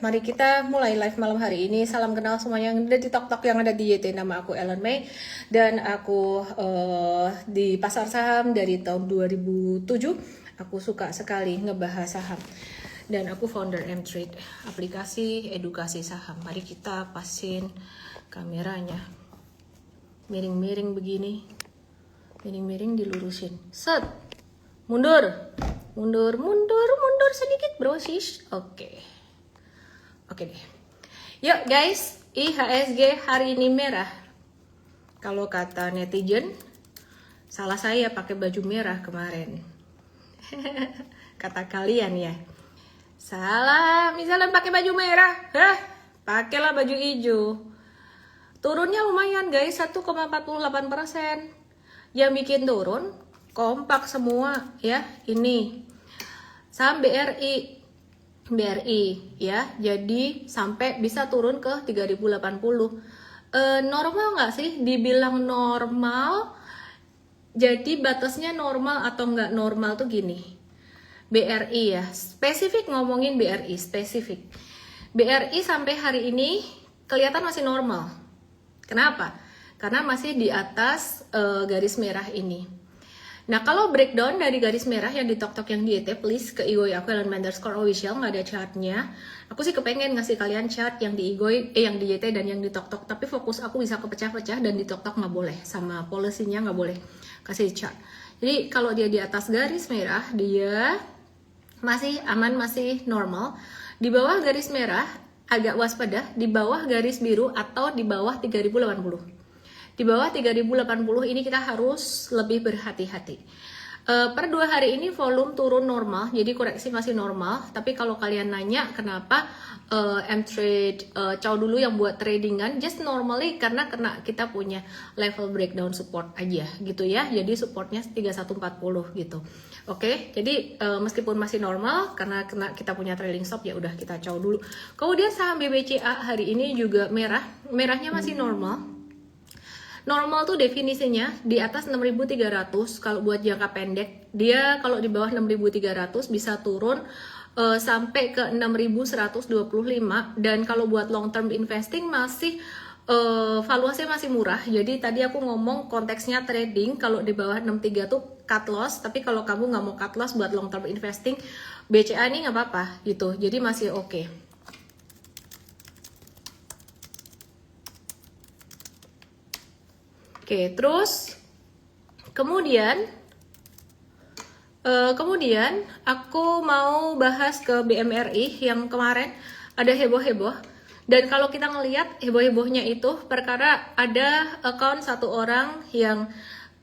Mari kita mulai live malam hari ini. Salam kenal semuanya yang ada di TokTok, yang ada di YT. Nama aku Ellen May dan aku di pasar saham dari tahun 2007. Aku suka sekali ngebahas saham dan aku founder M-Trade, aplikasi edukasi saham. Mari kita pasin kameranya. Miring-miring begini. Miring-miring dilurusin. Set. Mundur. Mundur sedikit, bro, sis. Oke deh. Yuk guys, IHSG hari ini merah. Kalau kata netizen, salah saya pakai baju merah kemarin. Kata kalian ya. Salah, misalnya pakai baju merah. Pakailah baju hijau. Turunnya lumayan guys, 1,48%. Yang bikin turun, kompak semua ya. Ini saham BRI ya, jadi sampai bisa turun ke 3080. Normal nggak sih dibilang normal? Jadi batasnya normal atau nggak normal tuh gini. BRI ya, spesifik ngomongin BRI spesifik. BRI sampai hari ini kelihatan masih normal. Kenapa? Karena masih di atas garis merah ini. Nah, kalau breakdown dari garis merah yang di TokTok yang di YT, please ke IG aku _official, nggak ada chartnya. Aku sih kepengen ngasih kalian chart yang di IG, yang di YT dan yang di TokTok, tapi fokus aku bisa kepecah-pecah dan di TokTok nggak boleh, sama policy-nya nggak boleh kasih chart. Jadi kalau dia di atas garis merah, dia masih aman, masih normal. Di bawah garis merah agak waspada, di bawah garis biru atau di bawah 3080. Di bawah 3080 ini kita harus lebih berhati-hati. Per 2 hari ini volume turun normal, jadi koreksi masih normal. Tapi kalau kalian nanya kenapa M-Trade cow dulu yang buat tradingan, just normally karena kita punya level breakdown support aja gitu ya. Jadi supportnya 3140 gitu. Oke, jadi meskipun masih normal karena kita punya trailing stop, ya udah kita cow dulu. Kemudian saham BBCA hari ini juga merahnya masih normal. Normal tuh definisinya di atas 6.300 kalau buat jangka pendek. Dia kalau di bawah 6.300 bisa turun sampai ke 6.125, dan kalau buat long term investing masih valuasinya masih murah. Jadi tadi aku ngomong konteksnya trading, kalau di bawah 63 tuh cut loss, tapi kalau kamu nggak mau cut loss buat long term investing, BCA ini nggak apa-apa gitu. Jadi masih oke. Oke, terus kemudian aku mau bahas ke BMRI yang kemarin ada heboh-heboh. Dan kalau kita ngelihat heboh-hebohnya itu perkara ada account satu orang yang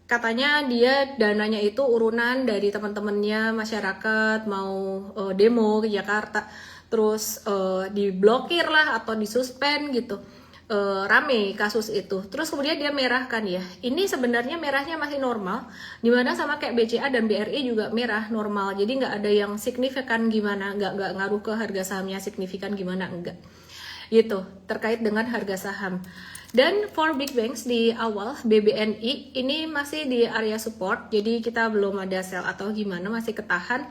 katanya dia dananya itu urunan dari teman-temannya masyarakat mau demo ke Jakarta, terus diblokir lah atau disuspend gitu. Rame kasus itu. Terus kemudian dia merah kan ya. Ini sebenarnya merahnya masih normal, dimana sama kayak BCA dan BRI juga merah normal. Jadi nggak ada yang signifikan gimana, nggak ngaruh ke harga sahamnya signifikan gimana, enggak. Gitu, terkait dengan harga saham. Dan for big banks di awal, BBNI ini masih di area support, jadi kita belum ada sell atau gimana, masih ketahan.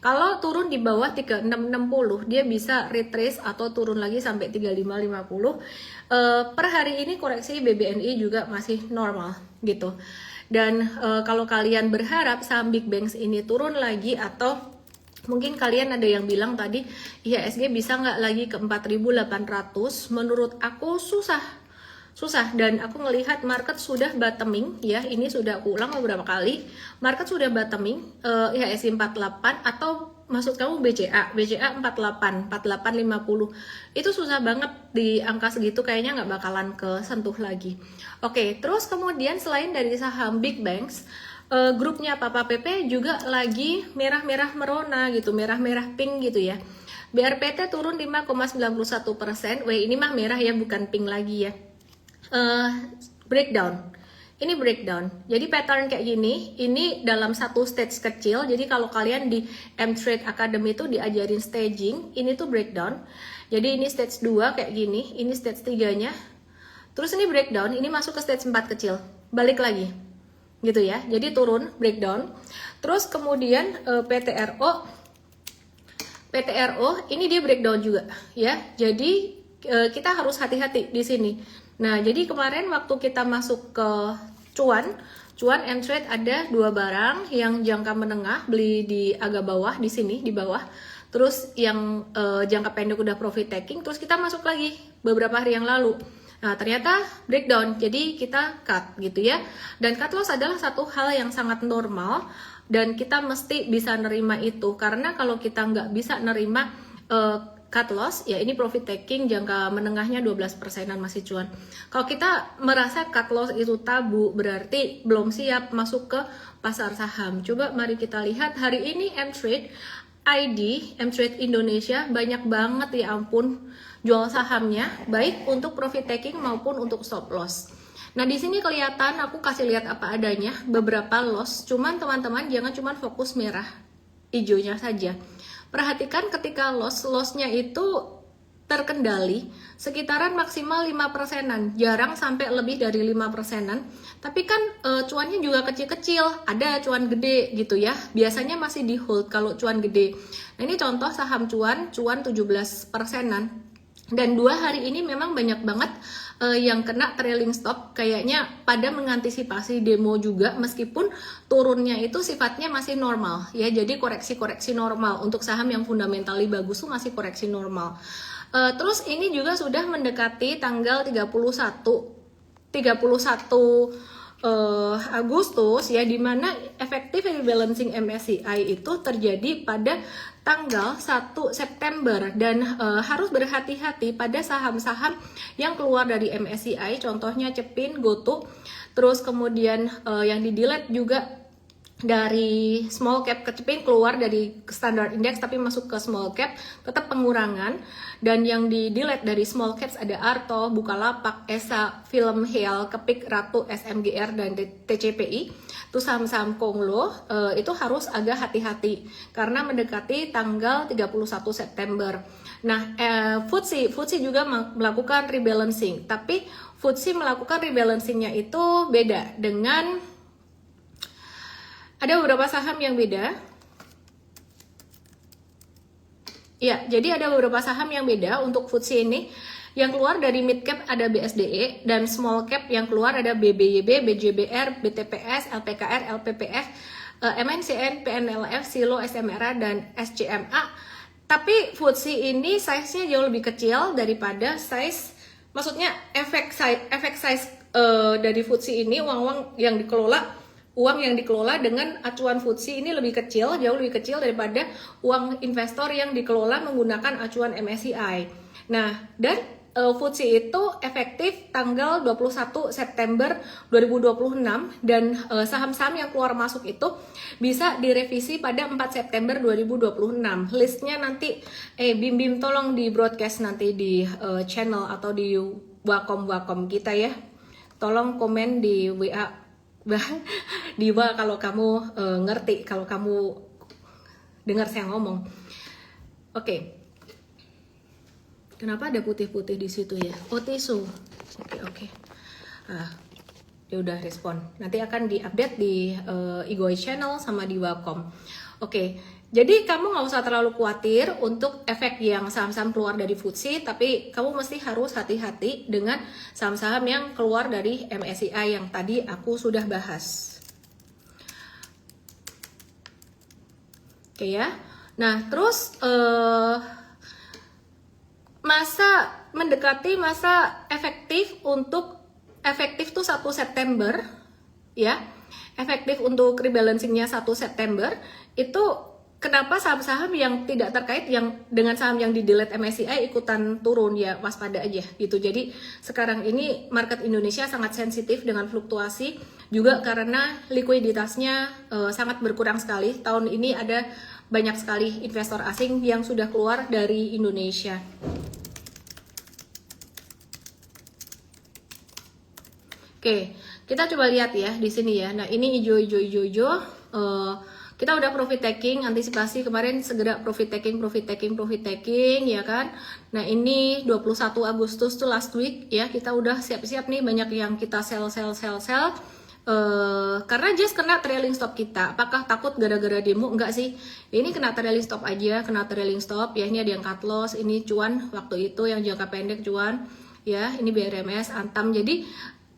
Kalau turun di bawah 3660, dia bisa retrace atau turun lagi sampai 3550. Per hari ini koreksi BBNI juga masih normal gitu. Dan kalau kalian berharap saham big banks ini turun lagi, atau mungkin kalian ada yang bilang tadi IHSG bisa nggak lagi ke 4.800, menurut aku susah, dan aku ngelihat market sudah bottoming ya. Ini sudah aku ulang beberapa kali, market sudah bottoming. IHSG 48 atau maksud kamu BCA 48 50 itu susah banget di angka segitu, kayaknya nggak bakalan kesentuh lagi. Oke, terus kemudian selain dari saham big banks, grupnya Papa PP juga lagi merah-merah merona gitu, merah-merah pink gitu ya. BRPT turun 5,91%. Ini mah merah ya, bukan pink lagi ya. Breakdown. Ini breakdown. Jadi pattern kayak gini, ini dalam satu stage kecil. Jadi kalau kalian di M-Trade Academy itu diajarin staging, ini tuh breakdown. Jadi ini stage 2 kayak gini, ini stage 3-nya. Terus ini breakdown, ini masuk ke stage 4 kecil. Balik lagi. Gitu ya. Jadi turun, breakdown. Terus kemudian PTRO PTRO ini dia breakdown juga ya. Jadi kita harus hati-hati di sini. Nah, jadi kemarin waktu kita masuk ke cuan and trade ada dua barang yang jangka menengah beli di agak bawah di sini di bawah. Terus yang jangka pendek udah profit taking, terus kita masuk lagi beberapa hari yang lalu. Nah, ternyata breakdown, jadi kita cut gitu ya. Dan cut loss adalah satu hal yang sangat normal dan kita mesti bisa nerima itu. Karena kalau kita nggak bisa nerima cut loss, ya ini profit taking jangka menengahnya 12%-an masih cuan. Kalau kita merasa cut loss itu tabu, berarti belum siap masuk ke pasar saham. Coba mari kita lihat hari ini M-Trade Indonesia banyak banget ya ampun jual sahamnya, baik untuk profit taking maupun untuk stop loss. Nah, di sini kelihatan aku kasih lihat apa adanya, beberapa loss, cuman teman-teman jangan cuman fokus merah hijaunya saja. Perhatikan ketika lossnya itu terkendali sekitaran maksimal 5%-an, jarang sampai lebih dari 5%-an. Tapi kan cuannya juga kecil-kecil, ada cuan gede gitu ya. Biasanya masih di hold kalau cuan gede. Nah, ini contoh saham cuan 17%-an. Dan 2 hari ini memang banyak banget yang kena trailing stop, kayaknya pada mengantisipasi demo juga, meskipun turunnya itu sifatnya masih normal ya. Jadi koreksi-koreksi normal untuk saham yang fundamentally bagus tuh masih koreksi normal. Terus ini juga sudah mendekati tanggal 31 Agustus ya, dimana efektif rebalancing MSCI itu terjadi pada tanggal 1 September dan harus berhati-hati pada saham-saham yang keluar dari MSCI, contohnya Cepin, GoTo, terus kemudian yang di delete juga dari small cap ke Cepin, keluar dari standard index tapi masuk ke small cap, tetap pengurangan. Dan yang di delete dari small caps ada Arto, Bukalapak, Esa, Film Heal, Kepik, Ratu, SMGR, dan TCPI. Itu saham-saham Konglo itu harus agak hati-hati karena mendekati tanggal 31 September. Nah, FTSE juga melakukan rebalancing, tapi FTSE melakukan rebalancingnya itu beda dengan ada beberapa saham yang beda. Ya, jadi ada beberapa saham yang beda untuk FTSE ini. Yang keluar dari mid cap ada BSDE, dan small cap yang keluar ada BBYB, BJBR, BTPS, LPKR, LPPF, MNCN, PNLF, Silo, SMRA, dan SCMA. Tapi FTSE ini size-nya jauh lebih kecil daripada size, maksudnya efek size dari FTSE ini, uang yang dikelola dengan acuan FTSE ini lebih kecil, jauh lebih kecil daripada uang investor yang dikelola menggunakan acuan MSCI. Nah, dan FTSE itu efektif tanggal 21 September 2026 dan saham-saham yang keluar masuk itu bisa direvisi pada 4 September 2026. Listnya nanti Bim tolong di broadcast nanti di channel atau di Wacom kita ya. Tolong komen di WA kalau kamu ngerti, kalau kamu dengar saya ngomong. Oke. Kenapa ada putih-putih di situ ya? Oh, tisu. Oke. Dia udah respon. Nanti akan diupdate di Igoi Channel sama di Wacom. Oke. Jadi kamu nggak usah terlalu khawatir untuk efek yang saham-saham keluar dari FTSE, tapi kamu mesti harus hati-hati dengan saham-saham yang keluar dari MSCI yang tadi aku sudah bahas. Oke ya. Nah, terus mendekati masa efektif tuh 1 September ya. Efektif untuk rebalancingnya 1 September itu. Kenapa saham-saham yang tidak terkait yang dengan saham yang di delete MSCI ikutan turun, ya waspada aja gitu. Jadi sekarang ini market Indonesia sangat sensitif dengan fluktuasi juga karena likuiditasnya sangat berkurang sekali. Tahun ini ada banyak sekali investor asing yang sudah keluar dari Indonesia. Oke, kita coba lihat ya di sini ya. Nah, ini hijau. Kita udah profit taking, antisipasi kemarin segera profit taking ya kan. Nah, ini 21 Agustus tuh last week ya, kita udah siap-siap nih, banyak yang kita sell. Karena just kena trailing stop kita. Apakah takut gara-gara demo? Enggak sih. Ini kena trailing stop aja, kena trailing stop. Ya ini ada yang cut loss, ini cuan waktu itu yang jangka pendek cuan. Ya ini BRMS, Antam. Jadi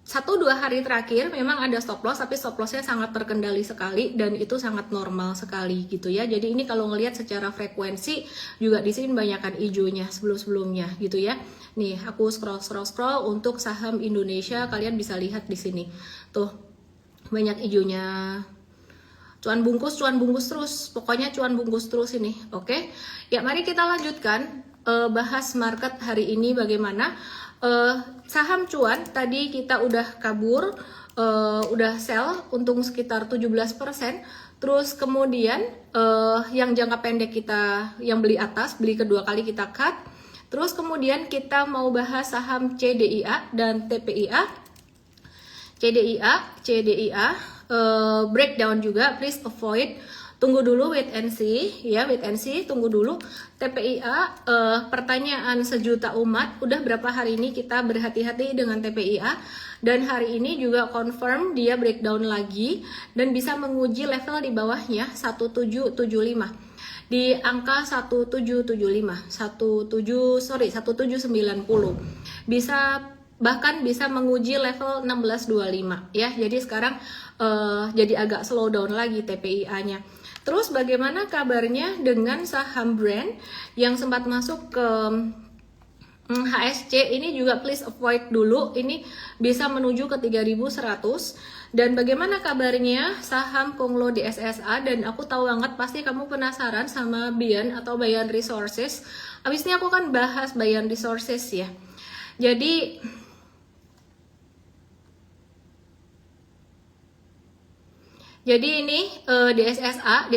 1-2 hari terakhir memang ada stop loss, tapi stop lossnya sangat terkendali sekali dan itu sangat normal sekali gitu ya. Jadi ini kalau ngelihat secara frekuensi juga di sini banyakkan hijaunya sebelumnya gitu ya. Nih aku scroll untuk saham Indonesia, kalian bisa lihat di sini tuh banyak hijaunya. Cuan bungkus terus, pokoknya cuan bungkus terus ini. Oke, ya mari kita lanjutkan bahas market hari ini bagaimana. Saham cuan tadi kita udah kabur, udah sell untung sekitar 17%. Terus kemudian yang jangka pendek kita yang beli atas, beli kedua kali kita cut. Terus kemudian kita mau bahas saham CDIA dan TPIA. CDIA breakdown juga, please avoid. Tunggu dulu, wait and see ya, wait and see, tunggu dulu. TPIA, pertanyaan sejuta umat, udah berapa hari ini kita berhati-hati dengan TPIA, dan hari ini juga confirm dia breakdown lagi dan bisa menguji level di bawahnya 1775 di angka 1790, bahkan bisa menguji level 1625 ya. Jadi sekarang jadi agak slow down lagi TPIA-nya. Terus bagaimana kabarnya dengan saham brand yang sempat masuk ke HSC ini juga please avoid dulu, ini bisa menuju ke 3100. Dan bagaimana kabarnya saham Konglo di SSA, dan aku tahu banget pasti kamu penasaran sama Bayan atau Bayan Resources. Abis ini aku akan bahas Bayan Resources ya. Jadi ini di SSA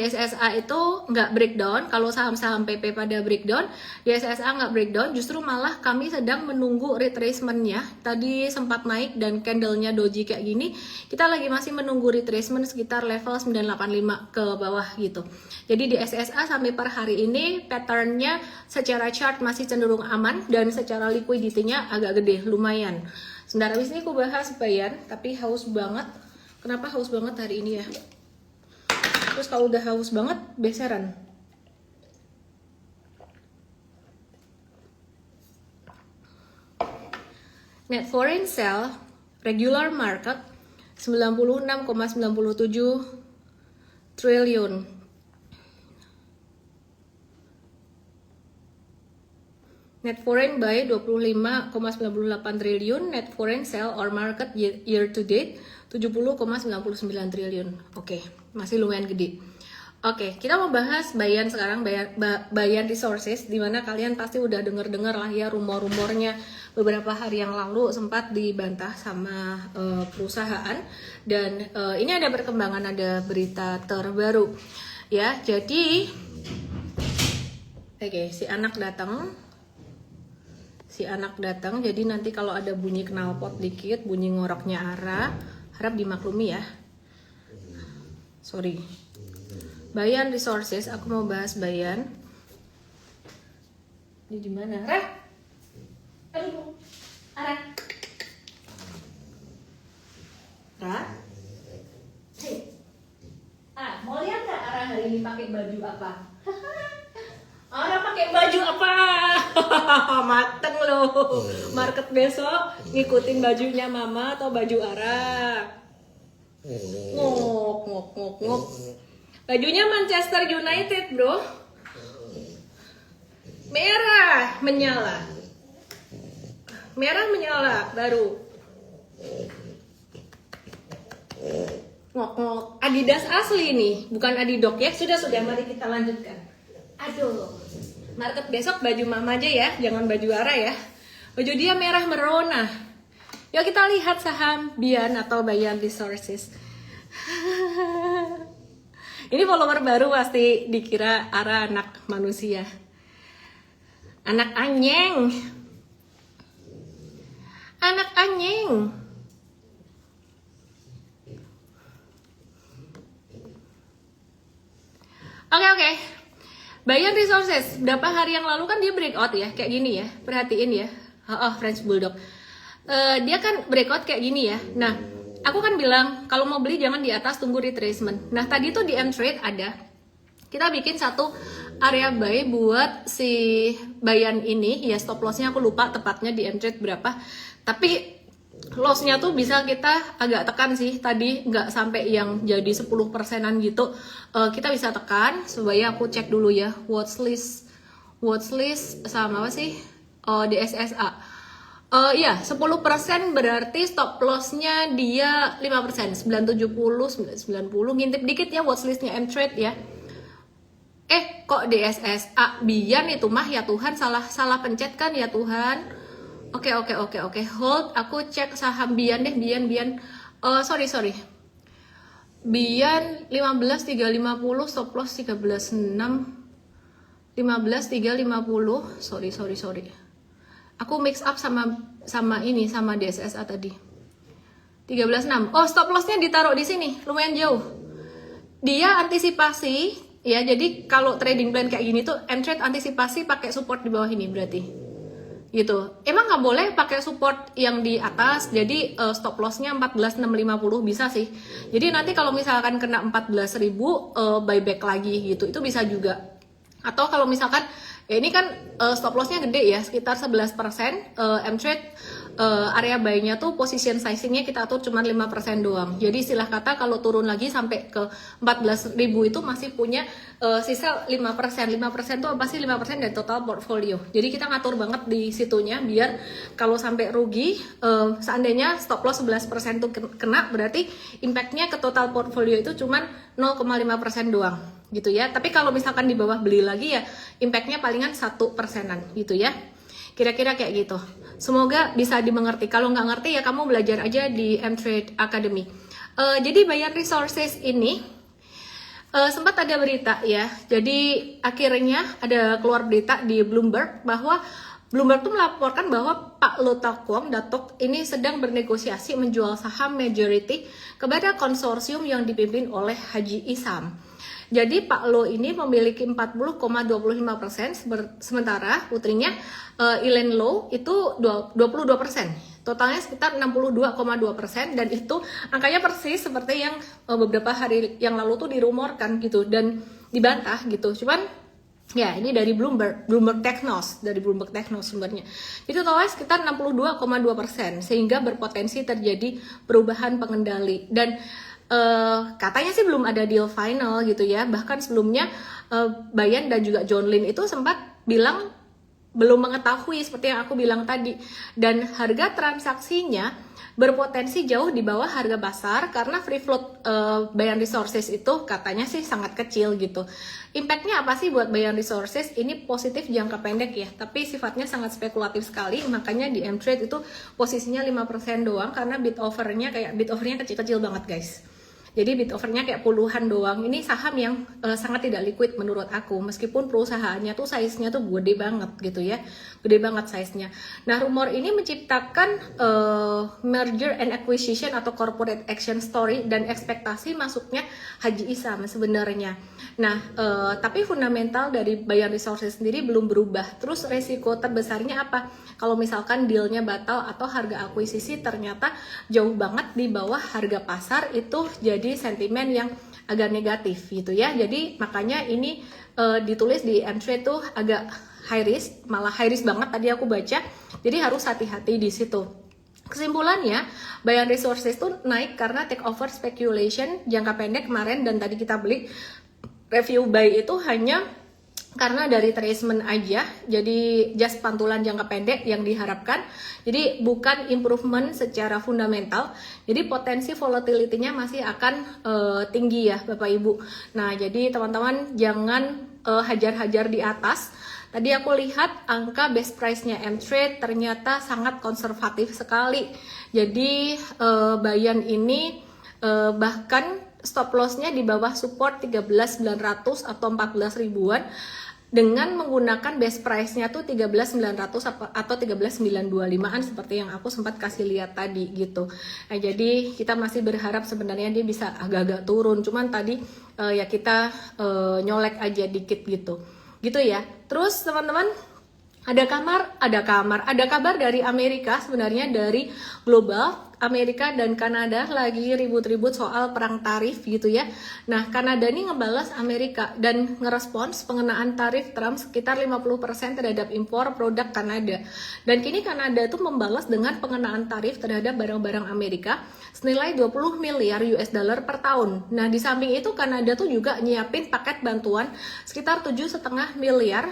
itu nggak breakdown. Kalau saham-saham PP pada breakdown, di SSA nggak breakdown. Justru malah kami sedang menunggu retracement-nya. Tadi sempat naik dan candle-nya doji kayak gini. Kita lagi masih menunggu retracement sekitar level 985 ke bawah gitu. Jadi di SSA sampai per hari ini pattern-nya secara chart masih cenderung aman dan secara liquidity-nya agak gede, lumayan. Sebentar, habis ini aku bahas Bayan, tapi haus banget. Kenapa haus banget hari ini ya? Terus kalau udah haus banget, beseran. Net foreign sale, regular market, 96,97 triliun. Net foreign buy 25,98 triliun, net foreign sell or market year to date 70,99 triliun. Oke, masih lumayan gede. Oke, kita mau bahas Bayan sekarang, Bayan Resources, dimana kalian pasti udah denger lah ya rumor-rumornya beberapa hari yang lalu sempat dibantah sama perusahaan, dan ini ada perkembangan, ada berita terbaru ya. Jadi oke, si anak datang, jadi nanti kalau ada bunyi knalpot dikit, bunyi ngoroknya Ara, harap dimaklumi ya. Sorry. Bayan Resources, aku mau bahas Bayan. Ini di mana? Ra? Aduh. Ara. Ra? Hei. Mau lihat nggak Ara hari ini pakai baju apa? Ara pakai baju apa? Mateng loh. Market besok ngikutin bajunya Mama atau baju Ara. Ngok. Bajunya Manchester United, bro. Merah menyala baru. Ngok. Adidas asli nih, bukan Adidok ya. Sudah, mari kita lanjutkan. Aduh, market besok baju Mama aja ya, jangan baju Ara ya. Baju dia merah merona. Yuk kita lihat saham Bayan atau Bayan Resources. Ini follower baru pasti dikira Ara anak manusia. Anak anjing. Oke. Bayan Resources, berapa hari yang lalu kan dia breakout ya, kayak gini ya. Perhatiin ya. French Bulldog. Dia kan breakout kayak gini ya. Nah, aku kan bilang kalau mau beli jangan di atas, tunggu retracement. Nah tadi tuh di M-Trade ada, kita bikin satu area buy buat si Bayan ini, ya stop lossnya aku lupa tepatnya di M-Trade berapa, tapi lossnya tuh bisa kita agak tekan sih, tadi nggak sampai yang jadi 10%-an gitu. Kita bisa tekan, supaya aku cek dulu ya, watchlist sama apa sih, DSSA. Ya 10% berarti stop lossnya dia 5%, 970, 990, ngintip dikit ya watchlistnya M-Trade ya. Kok DSSA Bian itu mah, ya Tuhan, salah pencet kan ya Tuhan. Oke, hold, aku cek saham Bian deh, Bian. Sorry. Bian 15.350, stop loss 13.6, 15.350. Sorry. Aku mix up sama DSSA tadi. 13.6. Oh, stop lossnya ditaruh di sini, lumayan jauh. Dia antisipasi ya, jadi kalau trading plan kayak gini tuh M-Trade antisipasi pakai support di bawah ini berarti. Gitu. Emang nggak boleh pakai support yang di atas, jadi stop lossnya 14.650 bisa sih. Jadi nanti kalau misalkan kena 14.000 buyback lagi gitu, itu bisa juga. Atau kalau misalkan ya ini kan stop lossnya gede ya, sekitar 11%, M-Trade area buy-nya tuh position sizing-nya kita atur cuma 5% doang. Jadi istilah kata kalau turun lagi sampai ke 14.000 itu masih punya sisa 5%. 5% tuh apa sih? 5% dari total portfolio. Jadi kita ngatur banget di situnya biar kalau sampai rugi, seandainya stop loss 11% tuh kena, berarti impact-nya ke total portfolio itu cuma 0,5% doang gitu ya. Tapi kalau misalkan di bawah beli lagi ya impact-nya palingan 1%-an gitu ya. Kira-kira kayak gitu. Semoga bisa dimengerti. Kalau nggak ngerti ya kamu belajar aja di M-Trade Academy. Jadi Bayan Resources ini sempat ada berita ya. Jadi akhirnya ada keluar berita di Bloomberg bahwa Bloomberg tuh melaporkan bahwa Pak Lotakwong Datuk ini sedang bernegosiasi menjual saham majority kepada konsorsium yang dipimpin oleh Haji Isam. Jadi Pak Lo ini memiliki 40,25%, sementara putrinya Elaine Lo itu 22%. Totalnya sekitar 62,2%, dan itu angkanya persis seperti yang beberapa hari yang lalu tuh dirumorkan gitu dan dibantah gitu. Cuman ya ini dari Bloomberg Technos sumbernya. Itu totalnya sekitar 62,2%, sehingga berpotensi terjadi perubahan pengendali. Dan katanya sih belum ada deal final gitu ya. Bahkan sebelumnya Bayan dan juga John Lin itu sempat bilang belum mengetahui seperti yang aku bilang tadi. Dan harga transaksinya berpotensi jauh di bawah harga pasar karena free float Bayan Resources itu katanya sih sangat kecil gitu. Impactnya apa sih buat Bayan Resources? Ini positif jangka pendek ya, tapi sifatnya sangat spekulatif sekali. Makanya di M-Trade itu posisinya 5% doang karena bid overnya kecil-kecil banget guys. Jadi bid overnya kayak puluhan doang. Ini saham yang sangat tidak liquid menurut aku. Meskipun perusahaannya tuh size-nya tuh gede banget gitu ya. Gede banget size-nya. Nah rumor ini menciptakan merger and acquisition atau corporate action story dan ekspektasi masuknya Haji Isam sebenarnya. Nah tapi fundamental dari Bayan Resources sendiri belum berubah. Terus resiko terbesarnya apa? Kalau misalkan dealnya batal atau harga akuisisi ternyata jauh banget di bawah harga pasar, itu jadi sentimen yang agak negatif gitu ya. Jadi makanya ini ditulis di M-Trade tuh agak high risk, malah high risk banget tadi aku baca. Jadi harus hati-hati di situ. Kesimpulannya, Bayan Resources tuh naik karena take over speculation jangka pendek kemarin, dan tadi kita beli review buy itu hanya karena dari tracement aja, jadi just pantulan jangka pendek yang diharapkan, jadi bukan improvement secara fundamental. Jadi potensi volatility-nya masih akan tinggi ya Bapak Ibu. Nah jadi teman-teman jangan hajar-hajar di atas. Tadi aku lihat angka best price-nya M-Trade ternyata sangat konservatif sekali. Jadi Bayan ini bahkan stop loss-nya di bawah support 13.900 atau 14 ribuan dengan menggunakan best price-nya tuh 13.900 atau 13.925-an seperti yang aku sempat kasih lihat tadi gitu. Nah, jadi kita masih berharap sebenarnya dia bisa agak-agak turun, cuman tadi ya kita nyolek aja dikit gitu. Gitu ya. Terus teman-teman, ada kabar dari Amerika, sebenarnya dari global, Amerika dan Kanada lagi ribut-ribut soal perang tarif gitu ya. Nah, Kanada ini ngebalas Amerika dan ngerespons pengenaan tarif Trump sekitar 50% terhadap impor produk Kanada. Dan kini Kanada itu membalas dengan pengenaan tarif terhadap barang-barang Amerika senilai 20 miliar US dollar per tahun. Nah, di samping itu Kanada tuh juga nyiapin paket bantuan sekitar 7,5 miliar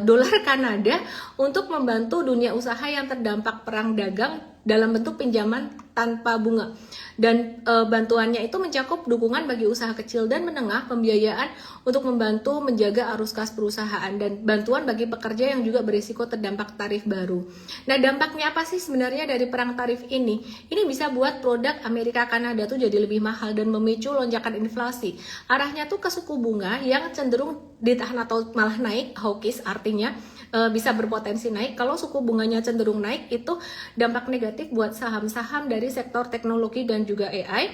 dolar Kanada untuk membantu dunia usaha yang terdampak perang dagang dalam bentuk pinjaman tanpa bunga. Dan bantuannya itu mencakup dukungan bagi usaha kecil dan menengah, pembiayaan untuk membantu menjaga arus kas perusahaan, dan bantuan bagi pekerja yang juga berisiko terdampak tarif baru. Nah, dampaknya apa sih sebenarnya dari perang tarif ini? Ini bisa buat produk Amerika Kanada tuh jadi lebih mahal dan memicu lonjakan inflasi. Arahnya tuh ke suku bunga yang cenderung ditahan atau malah naik, hawkish artinya bisa berpotensi naik. Kalau suku bunganya cenderung naik, itu dampak negatif buat saham-saham dari sektor teknologi dan juga AI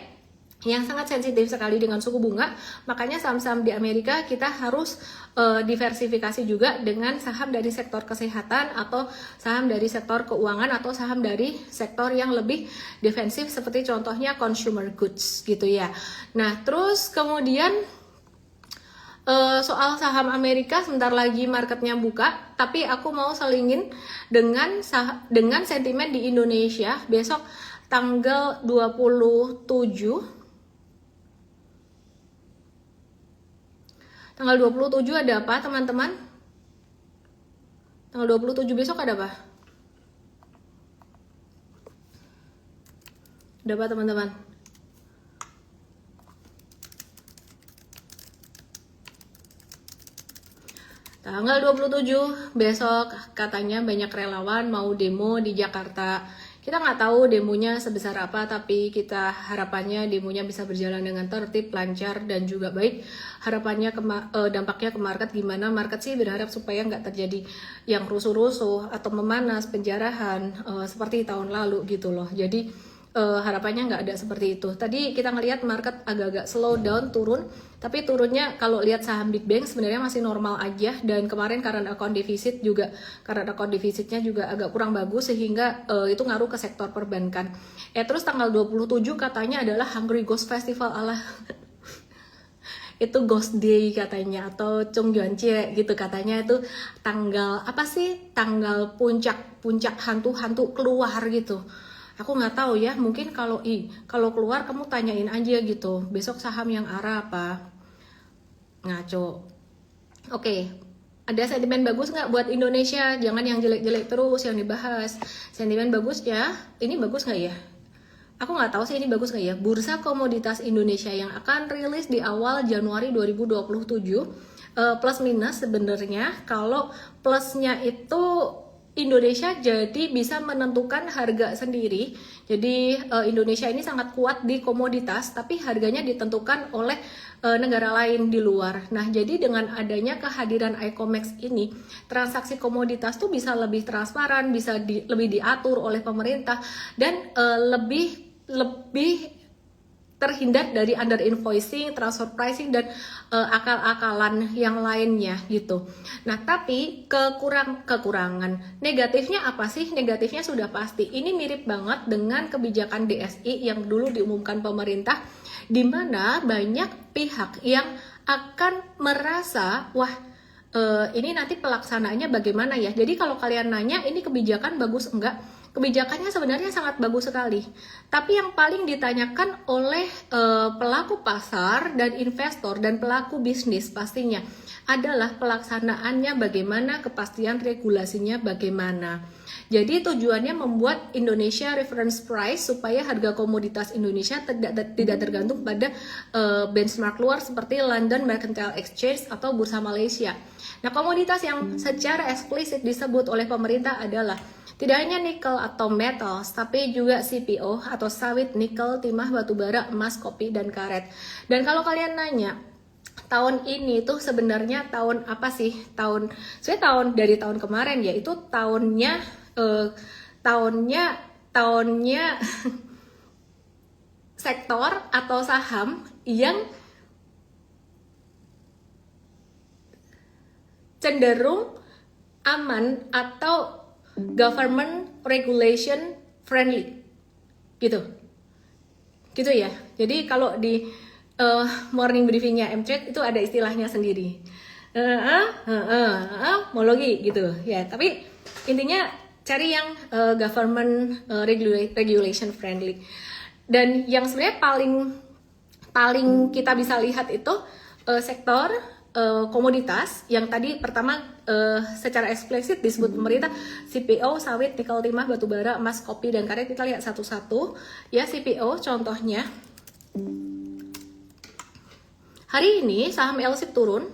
yang sangat sensitif sekali dengan suku bunga. Makanya saham-saham di Amerika kita harus diversifikasi juga dengan saham dari sektor kesehatan atau saham dari sektor keuangan atau saham dari sektor yang lebih defensif seperti contohnya consumer goods gitu ya. Nah, terus kemudian soal saham Amerika sebentar lagi marketnya buka, tapi aku mau selingin dengan sentimen di Indonesia besok tanggal 27. Tanggal 27 ada apa, teman-teman? Tanggal 27 besok ada apa? Ada apa, teman-teman? Tanggal 27 besok katanya banyak relawan mau demo di Jakarta. Kita nggak tahu demonya sebesar apa, tapi kita harapannya demonya bisa berjalan dengan tertib, lancar, dan juga baik. Harapannya dampaknya ke market gimana? Market sih berharap supaya nggak terjadi yang rusuh-rusuh atau memanas, penjarahan seperti tahun lalu gitu loh. Jadi harapannya nggak ada seperti itu. Tadi kita ngelihat market agak-agak slow down, turun, tapi turunnya kalau lihat saham Big Bang sebenarnya masih normal aja. Dan kemarin current account defisitnya juga agak kurang bagus, sehingga itu ngaruh ke sektor perbankan. Terus tanggal 27 katanya adalah Hungry Ghost Festival ala itu Ghost Day katanya, atau Chonggyeoncheon gitu katanya. Itu tanggal apa sih? Tanggal puncak hantu-hantu keluar gitu. Aku nggak tahu ya, mungkin kalau keluar kamu tanyain aja gitu, besok saham yang arah apa. Ngaco. Oke, ada sentimen bagus nggak buat Indonesia? Jangan yang jelek-jelek terus yang dibahas. Sentimen bagusnya, ini bagus nggak ya? Aku nggak tahu sih ini bagus nggak ya. Bursa Komoditas Indonesia yang akan rilis di awal Januari 2027, plus minus sebenarnya. Kalau plusnya itu Indonesia jadi bisa menentukan harga sendiri. Jadi Indonesia ini sangat kuat di komoditas, tapi harganya ditentukan oleh negara lain di luar. Nah, jadi dengan adanya kehadiran iCOMEX ini, transaksi komoditas tuh bisa lebih transparan, bisa lebih diatur oleh pemerintah, dan lebih terhindar dari under invoicing, transfer pricing, dan akal-akalan yang lainnya gitu. Nah, tapi kekurangan negatifnya apa sih? Negatifnya sudah pasti. Ini mirip banget dengan kebijakan DSI yang dulu diumumkan pemerintah, di mana banyak pihak yang akan merasa, wah, ini nanti pelaksanaannya bagaimana ya? Jadi kalau kalian nanya ini kebijakan bagus enggak? Kebijakannya sebenarnya sangat bagus sekali. Tapi yang paling ditanyakan oleh pelaku pasar dan investor dan pelaku bisnis pastinya adalah pelaksanaannya bagaimana, kepastian regulasinya bagaimana. Jadi tujuannya membuat Indonesia reference price supaya harga komoditas Indonesia tidak tergantung pada benchmark luar seperti London Mercantile Exchange atau Bursa Malaysia. Nah, komoditas yang secara eksplisit disebut oleh pemerintah adalah tidak hanya nikel atau metals, tapi juga CPO atau sawit, nikel, timah, batubara, emas, kopi, dan karet. Dan kalau kalian nanya, tahun ini tuh sebenarnya tahun apa sih? Sebenarnya dari tahun kemarin ya, itu tahunnya sektor atau saham yang cenderung aman atau government regulation friendly gitu. Gitu ya. Jadi kalau di morning briefingnya M-Trade itu ada istilahnya sendiri. Homologi gitu ya. Tapi intinya cari yang government regulation friendly. Dan yang sebenarnya paling kita bisa lihat itu sektor komoditas yang tadi pertama secara eksplisit disebut pemerintah, CPO, sawit, nikel, timah, batu bara, emas, kopi, dan karet. Kita lihat satu-satu ya. CPO contohnya hari ini saham LSIP turun,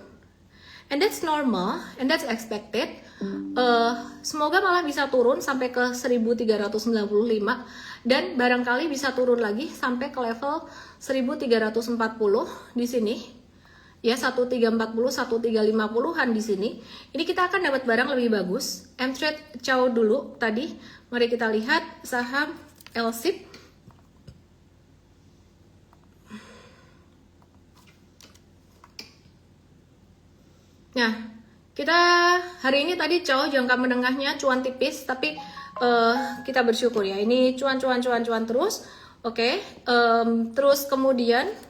and that's normal and that's expected. Semoga malah bisa turun sampai ke 1395 dan barangkali bisa turun lagi sampai ke level 1340 di sini. Ya 1340, 1350-an di sini. Ini kita akan dapat barang lebih bagus. M-Trade Chow dulu tadi. Mari kita lihat saham LSIP. Nah, kita hari ini tadi jangka menengahnya cuan tipis, tapi kita bersyukur ya. Ini cuan terus. Oke. Terus kemudian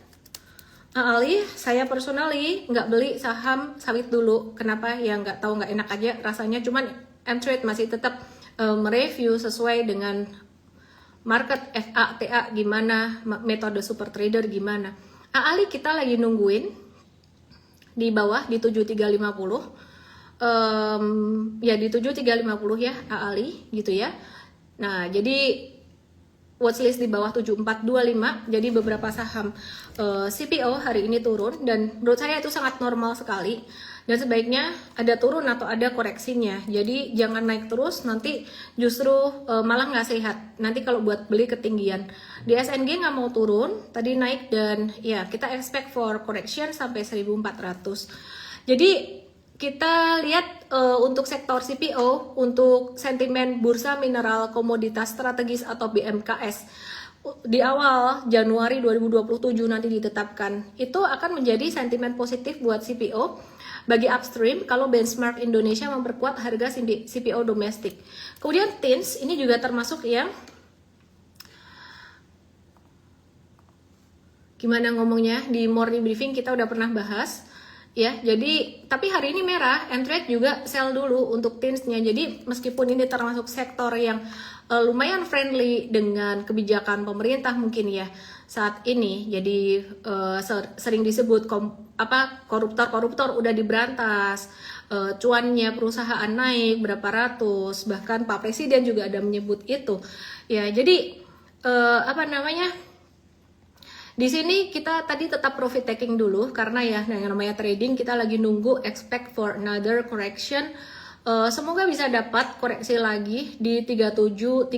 Ali, saya personally nggak beli saham sawit dulu. Kenapa? Ya nggak tahu, nggak enak aja rasanya. Cuman M-Trade masih tetap mereview sesuai dengan market FA/TA gimana, metode super trader gimana. Ali kita lagi nungguin di bawah di 7350, ya di 7350 ya Ali gitu ya. Nah jadi watchlist di bawah 7425. Jadi beberapa saham CPO hari ini turun dan menurut saya itu sangat normal sekali. Dan sebaiknya ada turun atau ada koreksinya. Jadi jangan naik terus, nanti justru malah nggak sehat. Nanti kalau buat beli ketinggian. Di SNG nggak mau turun, tadi naik dan ya kita expect for correction sampai 1400. Jadi kita lihat untuk sektor CPO, untuk sentimen bursa mineral komoditas strategis atau BMKS di awal Januari 2027 nanti ditetapkan, itu akan menjadi sentimen positif buat CPO bagi upstream kalau benchmark Indonesia memperkuat harga CPO domestik. Kemudian TINS ini juga termasuk yang gimana ngomongnya di morning briefing kita udah pernah bahas ya. Jadi tapi hari ini merah, M-Trade juga sell dulu untuk TINS-nya. Jadi meskipun ini termasuk sektor yang lumayan friendly dengan kebijakan pemerintah mungkin ya saat ini. Jadi sering disebut koruptor udah diberantas, cuannya perusahaan naik berapa ratus, bahkan Pak Presiden juga ada menyebut itu. Ya, jadi di sini kita tadi tetap profit taking dulu karena ya yang namanya trading kita lagi nunggu expect for another correction. Semoga bisa dapat koreksi lagi di 37.30.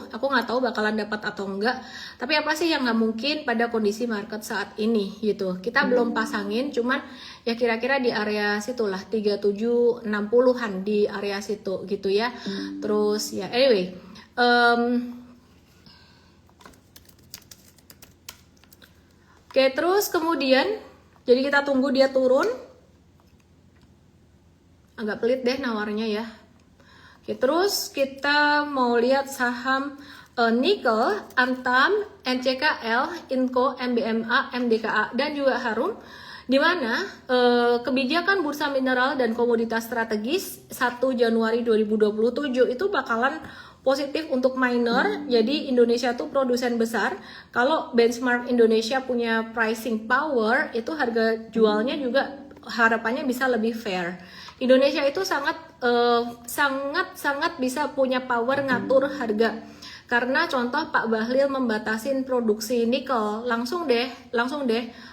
Aku nggak tahu bakalan dapat atau enggak. Tapi apa sih yang nggak mungkin pada kondisi market saat ini gitu. Kita belum pasangin, cuman ya kira-kira di area situlah 37.60-an di area situ gitu ya. Terus ya anyway. Oke, terus kemudian jadi kita tunggu dia turun. Agak pelit deh nawarnya ya. Oke, terus kita mau lihat saham nikel, Antam, NCKL, Inco, MBMA, MDKA, dan juga Harum. Di mana kebijakan bursa mineral dan komoditas strategis 1 Januari 2027 itu bakalan positif untuk miner. Jadi Indonesia tuh produsen besar. Kalau benchmark Indonesia punya pricing power, itu harga jualnya juga harapannya bisa lebih fair. Indonesia itu sangat bisa punya power ngatur harga. Karena contoh Pak Bahlil membatasin produksi nikel, langsung deh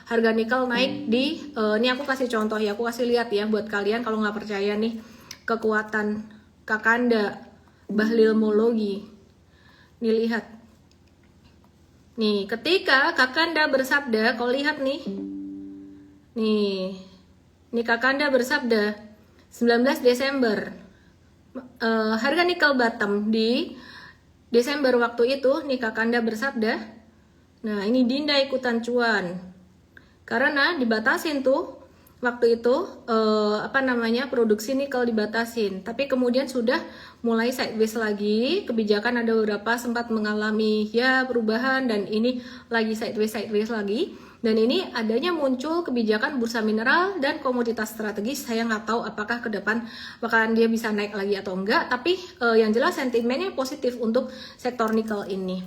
harga nikel naik di ini aku kasih contoh ya, aku kasih lihat ya buat kalian kalau nggak percaya nih kekuatan Kakanda Bahlilmologi. Nih lihat. Nih, ketika Kakanda bersabda, kau lihat nih. Nih Kakanda bersabda 19 Desember. Harga nikel bottom di Desember waktu itu, nih Kakanda bersabda. Nah, ini Dinda ikutan cuan. Karena dibatasin tuh waktu itu produksi nikel dibatasin, tapi kemudian sudah mulai sideways lagi. Kebijakan ada beberapa sempat mengalami ya perubahan, dan ini lagi sideways lagi. Dan ini adanya muncul kebijakan bursa mineral dan komoditas strategis. Saya nggak tahu apakah ke depan bakalan dia bisa naik lagi atau enggak, tapi yang jelas sentimennya positif untuk sektor nikel ini.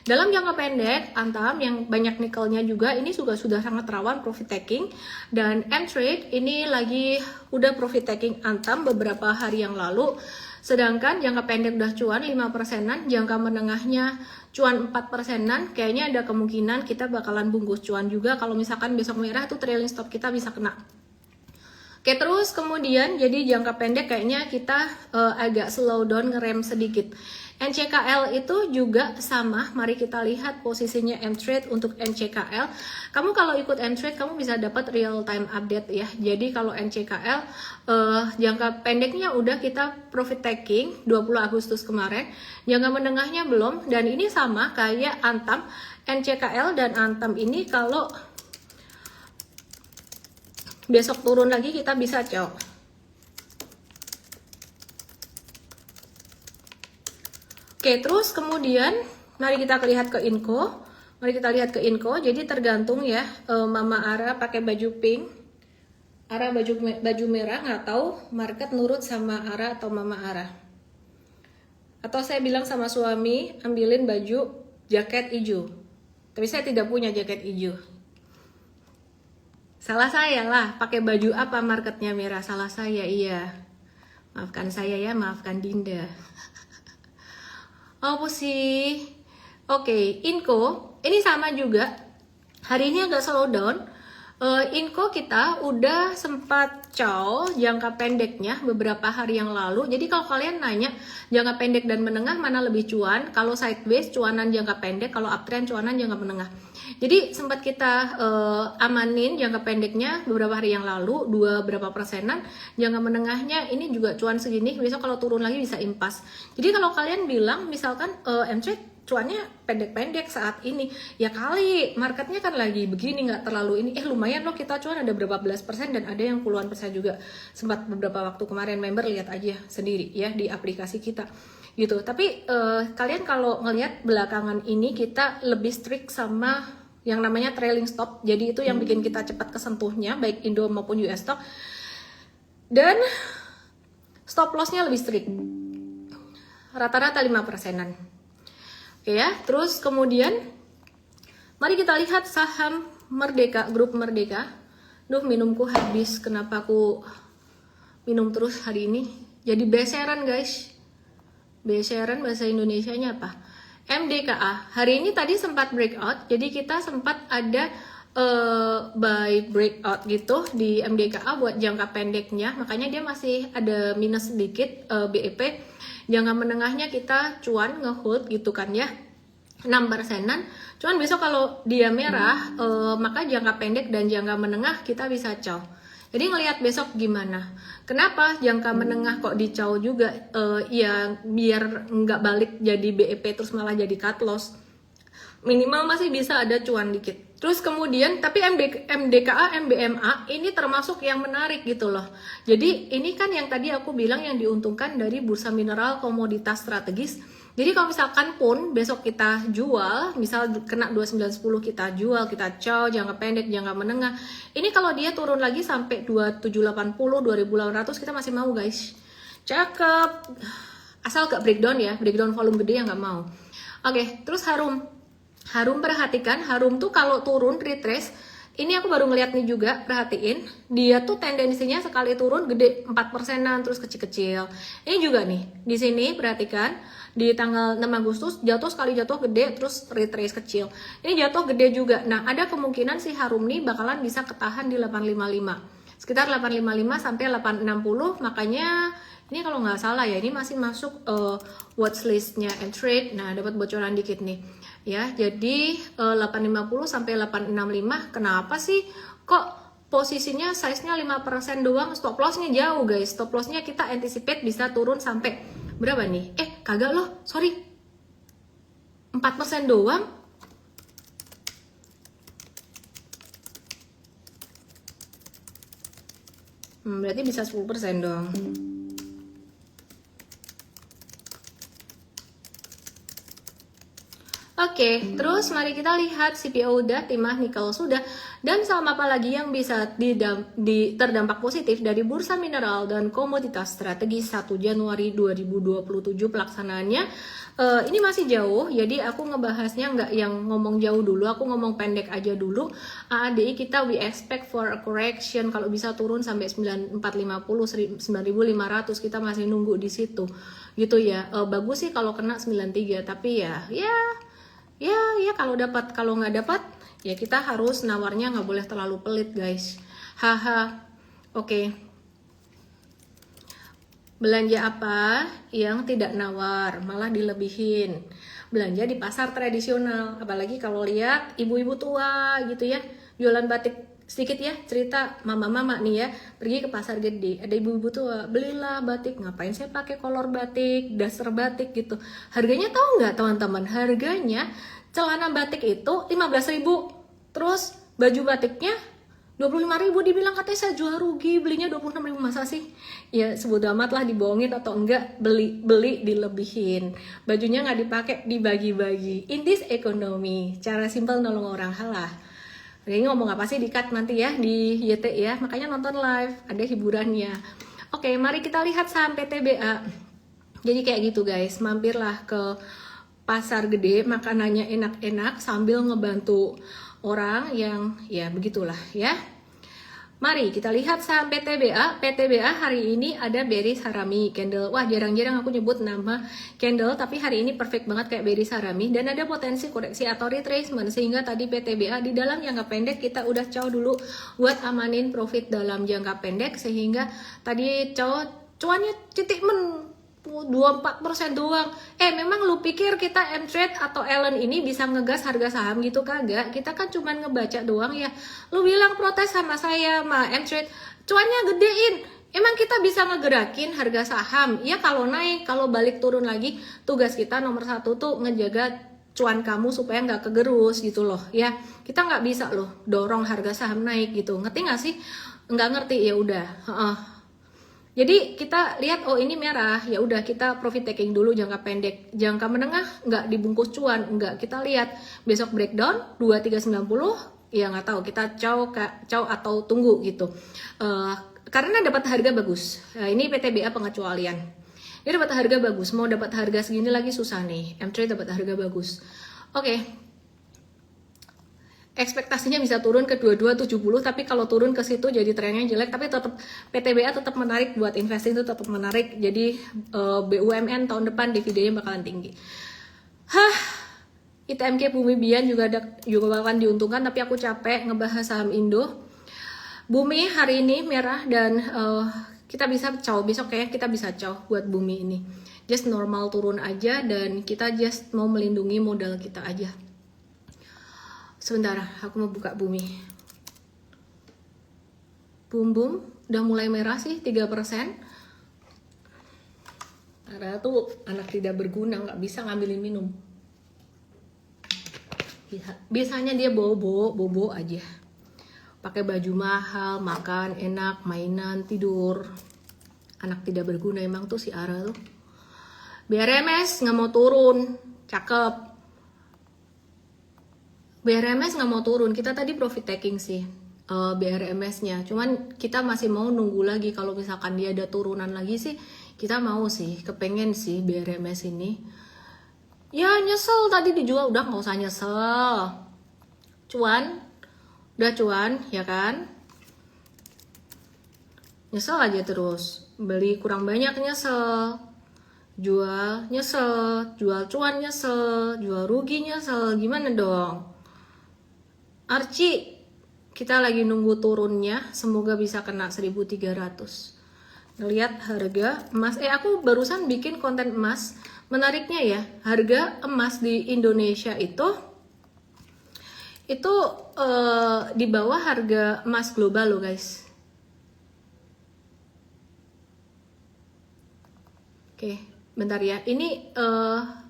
Dalam jangka pendek, Antam yang banyak nikelnya juga ini sudah sangat rawan profit taking, dan M-Trade ini lagi udah profit taking Antam beberapa hari yang lalu. Sedangkan jangka pendek udah cuan 5%-an, jangka menengahnya cuan 4%-an, kayaknya ada kemungkinan kita bakalan bungkus cuan juga kalau misalkan besok merah tuh trailing stop kita bisa kena. Oke, terus kemudian jadi jangka pendek kayaknya kita agak slow down, ngerem sedikit. NCKL itu juga sama, mari kita lihat posisinya M-Trade untuk NCKL. Kamu kalau ikut M-Trade kamu bisa dapat real time update ya. Jadi kalau NCKL jangka pendeknya udah kita profit taking 20 Agustus kemarin, jangka menengahnya belum, dan ini sama kayak Antam. NCKL dan Antam ini kalau besok turun lagi kita bisa cok. Oke, terus kemudian mari kita lihat ke Inco. Jadi tergantung ya, Mama Ara pakai baju pink, Ara baju merah, nggak tahu market nurut sama Ara atau Mama Ara. Atau saya bilang sama suami ambilin baju jaket hijau. Tapi saya tidak punya jaket hijau. Salah saya lah, pakai baju apa marketnya merah, salah saya, iya. Maafkan saya ya, maafkan Dinda. Apa sih? Oke, Inco ini sama juga. Hari ini agak slow down. Inco kita udah sempat cow jangka pendeknya beberapa hari yang lalu. Jadi kalau kalian nanya jangka pendek dan menengah mana lebih cuan, kalau sideways cuanan jangka pendek, kalau uptrend cuanan jangka menengah. Jadi sempat kita amanin jangka pendeknya beberapa hari yang lalu, berapa persenan. Jangka menengahnya ini juga cuan segini, besok kalau turun lagi bisa impas. Jadi kalau kalian bilang misalkan M-Trade cuannya pendek-pendek saat ini, ya kali marketnya kan lagi begini, nggak terlalu ini, lumayan loh kita cuan ada berapa belas persen, dan ada yang puluhan persen juga. Sempat beberapa waktu kemarin member lihat aja sendiri ya di aplikasi kita gitu. Tapi kalian kalau ngelihat belakangan ini kita lebih strict sama yang namanya trailing stop, jadi itu yang bikin kita cepat kesentuhnya baik Indo maupun US stock, dan stop lossnya lebih strict, rata-rata 5%-an. Oke ya, terus kemudian mari kita lihat saham Merdeka, grup Merdeka. Duh, minumku habis, kenapa aku minum terus hari ini? Jadi beseran guys. Beseran bahasa Indonesianya apa? MDKA. Hari ini tadi sempat breakout, jadi kita sempat ada buy breakout gitu di MDKA buat jangka pendeknya, makanya dia masih ada minus sedikit BEP. Jangka menengahnya kita cuan ngehold gitu kan ya, 6%-an. Cuman besok kalau dia merah, maka jangka pendek dan jangka menengah kita bisa cow. Jadi ngelihat besok gimana. Kenapa jangka menengah kok dicow juga? Ya biar nggak balik jadi BEP terus malah jadi cut loss. Minimal masih bisa ada cuan dikit. Terus kemudian, tapi MDKA, MBMA ini termasuk yang menarik gitu loh. Jadi ini kan yang tadi aku bilang yang diuntungkan dari bursa mineral komoditas strategis. Jadi kalau misalkan pun besok kita jual, misal kena 2910 kita jual, kita cow jangka pendek, jangka menengah. Ini kalau dia turun lagi sampai 2780, 2800 kita masih mau guys. Cakep. Asal gak breakdown ya, breakdown volume gede yang gak mau. Oke, terus Harum perhatikan, Harum tuh kalau turun retrace, ini aku baru ngeliat nih juga, perhatiin, dia tuh tendensinya sekali turun gede 4%-an terus kecil-kecil. Ini juga nih, di sini perhatikan, di tanggal 6 Agustus jatuh sekali jatuh gede terus retrace kecil. Ini jatuh gede juga. Nah, ada kemungkinan si Harum nih bakalan bisa ketahan di 855. Sekitar 855 sampai 860, makanya ini kalau nggak salah ya, ini masih masuk watchlistnya M-Trade. Nah, dapat bocoran dikit nih. Ya, jadi 850 sampai 865. Kenapa sih kok posisinya size-nya 5% doang, stop loss-nya jauh guys. Stop loss-nya kita anticipate bisa turun sampai berapa nih? Kagak loh, sorry. 4% doang. Berarti bisa 10% dong. Oke, terus mari kita lihat CPO udah, timah, nikel sudah, dan saham apa lagi yang bisa terdampak positif dari bursa mineral dan komoditas strategi 1 Januari 2027 pelaksanaannya. Ini masih jauh, jadi aku ngebahasnya nggak yang ngomong jauh dulu, aku ngomong pendek aja dulu. AADI kita we expect for a correction, kalau bisa turun sampai 9450, 9500, kita masih nunggu di situ gitu ya. Bagus sih kalau kena 93, tapi ya kalau dapat, kalau nggak dapat ya kita harus nawarnya nggak boleh terlalu pelit guys. Haha. Oke. Belanja apa yang tidak nawar malah dilebihin? Belanja di pasar tradisional, apalagi kalau lihat ibu-ibu tua gitu ya jualan batik. Sedikit ya cerita mama-mama nih ya, pergi ke pasar gede, ada ibu-ibu tua, belilah batik. Ngapain saya pakai kolor batik, dasar batik gitu. Harganya tahu nggak teman-teman? Harganya celana batik itu 15.000, terus baju batiknya 25.000. Dibilang katanya saya jual rugi, belinya 26.000. Masa sih? Ya sebut amat lah, dibohongin atau enggak, beli dilebihin, bajunya nggak dipakai, dibagi-bagi. In this economy, cara simpel nolong orang. Halah, ini ngomong apa sih, di-cut nanti ya di YT ya, makanya nonton live, ada hiburannya. Oke, mari kita lihat saham PTBA. Jadi kayak gitu guys, mampirlah ke pasar gede, makanannya enak-enak sambil ngebantu orang yang ya begitulah ya. Mari kita lihat saham PTBA. PTBA hari ini ada bearish harami candle. Wah, jarang-jarang aku nyebut nama candle, tapi hari ini perfect banget kayak bearish harami, dan ada potensi koreksi atau retracement, sehingga tadi PTBA di dalam jangka pendek kita udah cow dulu buat amanin profit dalam jangka pendek, sehingga tadi cuannya titik 24% doang. Memang lu pikir kita M-Trade atau Ellen ini bisa ngegas harga saham gitu? Kagak. Kita kan cuma ngebaca doang ya. Lu bilang protes sama saya, M-Trade cuannya gedein. Emang kita bisa ngegerakin harga saham? Ya kalau naik, kalau balik turun lagi, tugas kita nomor 1 tuh ngejaga cuan kamu supaya nggak kegerus gitu loh ya. Kita nggak bisa loh dorong harga saham naik gitu. Ngerti nggak sih? Nggak ngerti ya udah. Jadi kita lihat, oh ini merah, ya udah kita profit taking dulu jangka pendek. Jangka menengah nggak dibungkus cuan, nggak. Kita lihat besok breakdown 2390, ya nggak tahu, kita cow atau tunggu gitu. Karena dapat harga bagus. Ini PTBA pengecualian. Ini dapat harga bagus, mau dapat harga segini lagi susah nih. M3 dapat harga bagus. Oke. Ekspektasinya bisa turun ke 2270, tapi kalau turun ke situ jadi trennya jelek, tapi tetap PTBA tetap menarik buat investing, itu tetap menarik. Jadi BUMN tahun depan dividennya bakalan tinggi. ITMK Bumi Bian juga bakalan diuntungkan, tapi aku capek ngebahas saham Indo. Bumi hari ini merah, dan kita bisa cow besok, kayak kita bisa cow buat Bumi ini. Just normal turun aja, dan kita just mau melindungi modal kita aja. Sebentar, aku mau buka Bumi. Bum, udah mulai merah sih, 3%. Karena tuh anak tidak berguna, nggak bisa ngambilin minum. Biasanya dia bobo aja. Pakai baju mahal, makan enak, mainan, tidur. Anak tidak berguna emang tuh si Ara tuh. BRMS nggak mau turun, cakep. BRMS nggak mau turun, kita tadi profit taking sih BRMS-nya, cuman kita masih mau nunggu lagi. Kalau misalkan dia ada turunan lagi sih, kita mau sih, kepengen sih BRMS ini. Ya nyesel tadi dijual, udah nggak usah nyesel. Cuan, udah cuan ya kan? Nyesel aja terus, beli kurang banyak nyesel, jual nyesel, jual cuan nyesel, jual rugi nyesel, gimana dong? Archie, kita lagi nunggu turunnya, semoga bisa kena 1300. Ngelihat harga emas, aku barusan bikin konten emas. Menariknya ya, harga emas di Indonesia itu di bawah harga emas global loh guys. Oke, bentar ya. Ini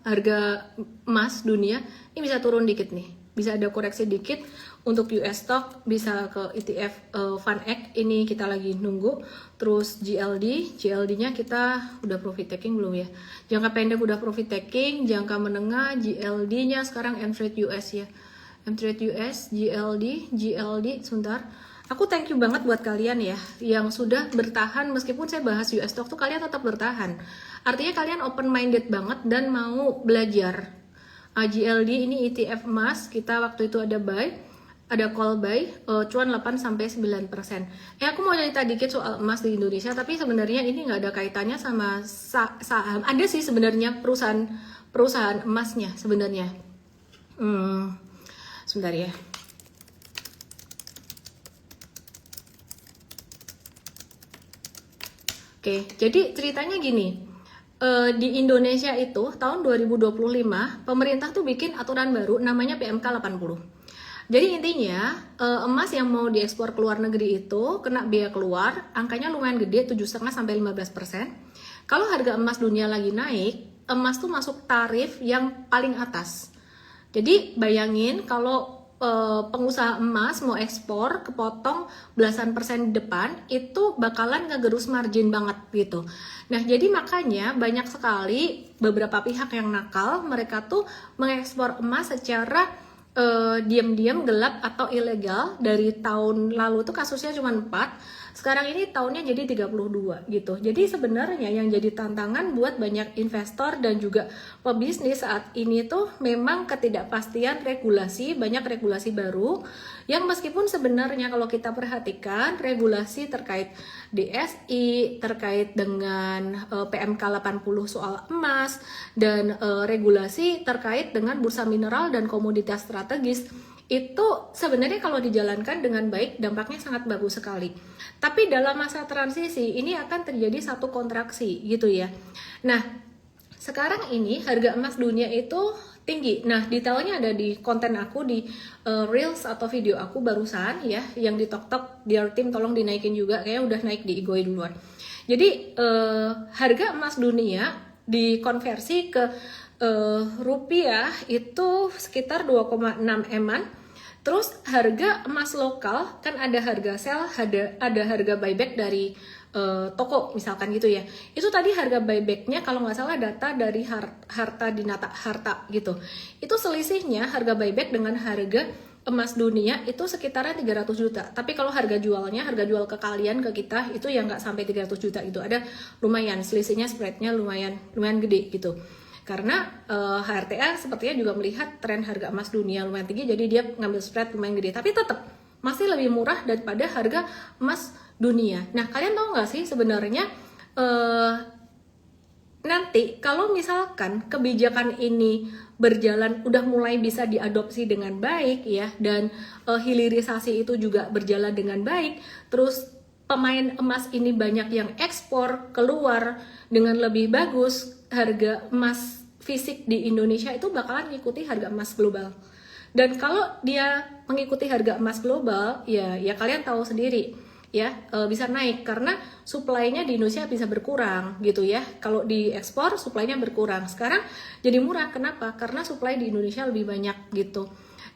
harga emas dunia ini bisa turun dikit nih. bisa ada koreksi dikit. Untuk US stock bisa ke ETF FunEx, ini kita lagi nunggu. Terus GLD-nya kita udah profit taking belum ya? Jangka pendek udah profit taking, jangka menengah GLD-nya sekarang mTrade US ya. mTrade US, GLD, sebentar. Aku thank you banget buat kalian ya yang sudah bertahan meskipun saya bahas US stock tuh kalian tetap bertahan. Artinya kalian open minded banget dan mau belajar. GLD ini ETF emas, kita waktu itu ada buy. Ada call buy, cuan 8-9%. Aku mau cerita dikit soal emas di Indonesia, tapi sebenarnya ini nggak ada kaitannya sama saham. Ada sih sebenarnya perusahaan emasnya sebenarnya. Sebentar ya. Oke, jadi ceritanya gini. Di Indonesia itu tahun 2025 pemerintah tuh bikin aturan baru namanya PMK 80. Jadi intinya emas yang mau diekspor ke luar negeri itu kena biaya keluar, angkanya lumayan gede 7,5-15%. Kalau harga emas dunia lagi naik, emas tuh masuk tarif yang paling atas. Jadi bayangin kalau pengusaha emas mau ekspor kepotong belasan persen di depan, itu bakalan ngegerus margin banget gitu. Nah jadi makanya banyak sekali beberapa pihak yang nakal, mereka tuh mengekspor emas secara diam-diam gelap atau ilegal. Dari tahun lalu tuh kasusnya cuma 4, sekarang ini tahunnya jadi 32 gitu. Jadi sebenarnya yang jadi tantangan buat banyak investor dan juga pebisnis saat ini tuh memang ketidakpastian regulasi, banyak regulasi baru yang meskipun sebenarnya kalau kita perhatikan regulasi terkait DSI, terkait dengan PMK 80 soal emas, dan regulasi terkait dengan bursa mineral dan komoditas strategis, itu sebenarnya kalau dijalankan dengan baik dampaknya sangat bagus sekali. Tapi dalam masa transisi ini akan terjadi satu kontraksi gitu ya. Nah, sekarang ini harga emas dunia itu tinggi. Nah, detailnya ada di konten aku di Reels atau video aku barusan ya, yang di TokTok. Dear Team tolong dinaikin juga, kayaknya udah naik di Igoi duluan. Jadi harga emas dunia dikonversi ke rupiah itu sekitar 2,6 eman. Terus harga emas lokal kan ada harga sell, ada harga buyback dari toko misalkan gitu ya. Itu tadi harga buybacknya kalau nggak salah data dari Harta Dinata Harta gitu. Itu selisihnya harga buyback dengan harga emas dunia itu sekitaran 300 juta. Tapi kalau harga jualnya, harga jual ke kalian ke kita itu yang nggak sampai 300 juta itu, ada lumayan selisihnya, spreadnya lumayan gede gitu. Karena HRTA sepertinya juga melihat tren harga emas dunia lumayan tinggi, jadi dia ngambil spread lumayan gede. Tapi tetap masih lebih murah daripada harga emas dunia. Nah, kalian tahu nggak sih sebenarnya nanti kalau misalkan kebijakan ini berjalan, udah mulai bisa diadopsi dengan baik ya, dan hilirisasi itu juga berjalan dengan baik, terus pemain emas ini banyak yang ekspor keluar dengan lebih bagus, harga emas fisik di Indonesia itu bakalan ngikuti harga emas global. Dan kalau dia mengikuti harga emas global, ya kalian tahu sendiri ya, bisa naik karena supply-nya di Indonesia bisa berkurang gitu ya. Kalau diekspor supply-nya berkurang. Sekarang jadi murah. Kenapa? Karena supply di Indonesia lebih banyak gitu.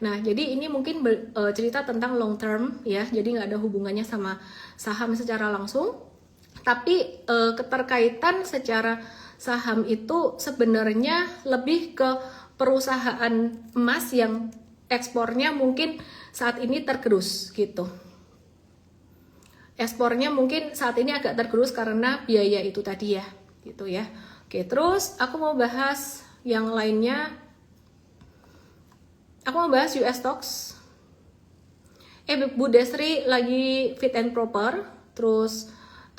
Nah, jadi ini mungkin cerita tentang long term ya. Jadi nggak ada hubungannya sama saham secara langsung. Tapi keterkaitan secara saham itu sebenarnya lebih ke perusahaan emas yang ekspornya mungkin saat ini tergerus gitu. Ekspornya mungkin saat ini agak tergerus karena biaya itu tadi ya, gitu ya. Oke, terus aku mau bahas yang lainnya. Aku mau bahas US stocks. Bu Desri lagi fit and proper. Terus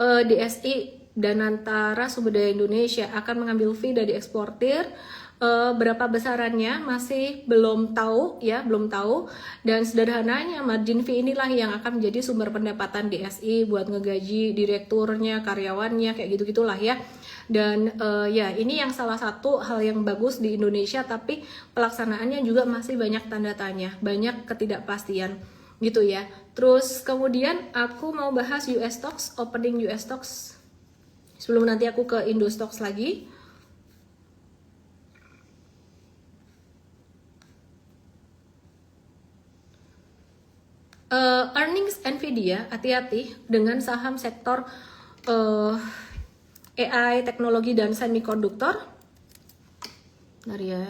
DSI Danantara Sumber Daya Indonesia akan mengambil fee dari eksportir. Berapa besarannya masih belum tahu ya, belum tahu. Dan sederhananya margin fee inilah yang akan menjadi sumber pendapatan DSI buat ngegaji direkturnya, karyawannya, kayak gitu-gitulah ya. Dan ya ini yang salah satu hal yang bagus di Indonesia, tapi pelaksanaannya juga masih banyak tanda tanya, banyak ketidakpastian gitu ya. Terus kemudian aku mau bahas US stocks, opening US stocks sebelum nanti aku ke Indo stocks lagi. Earnings Nvidia, hati-hati dengan saham sektor AI, teknologi dan semikonduktor. Bentar ya.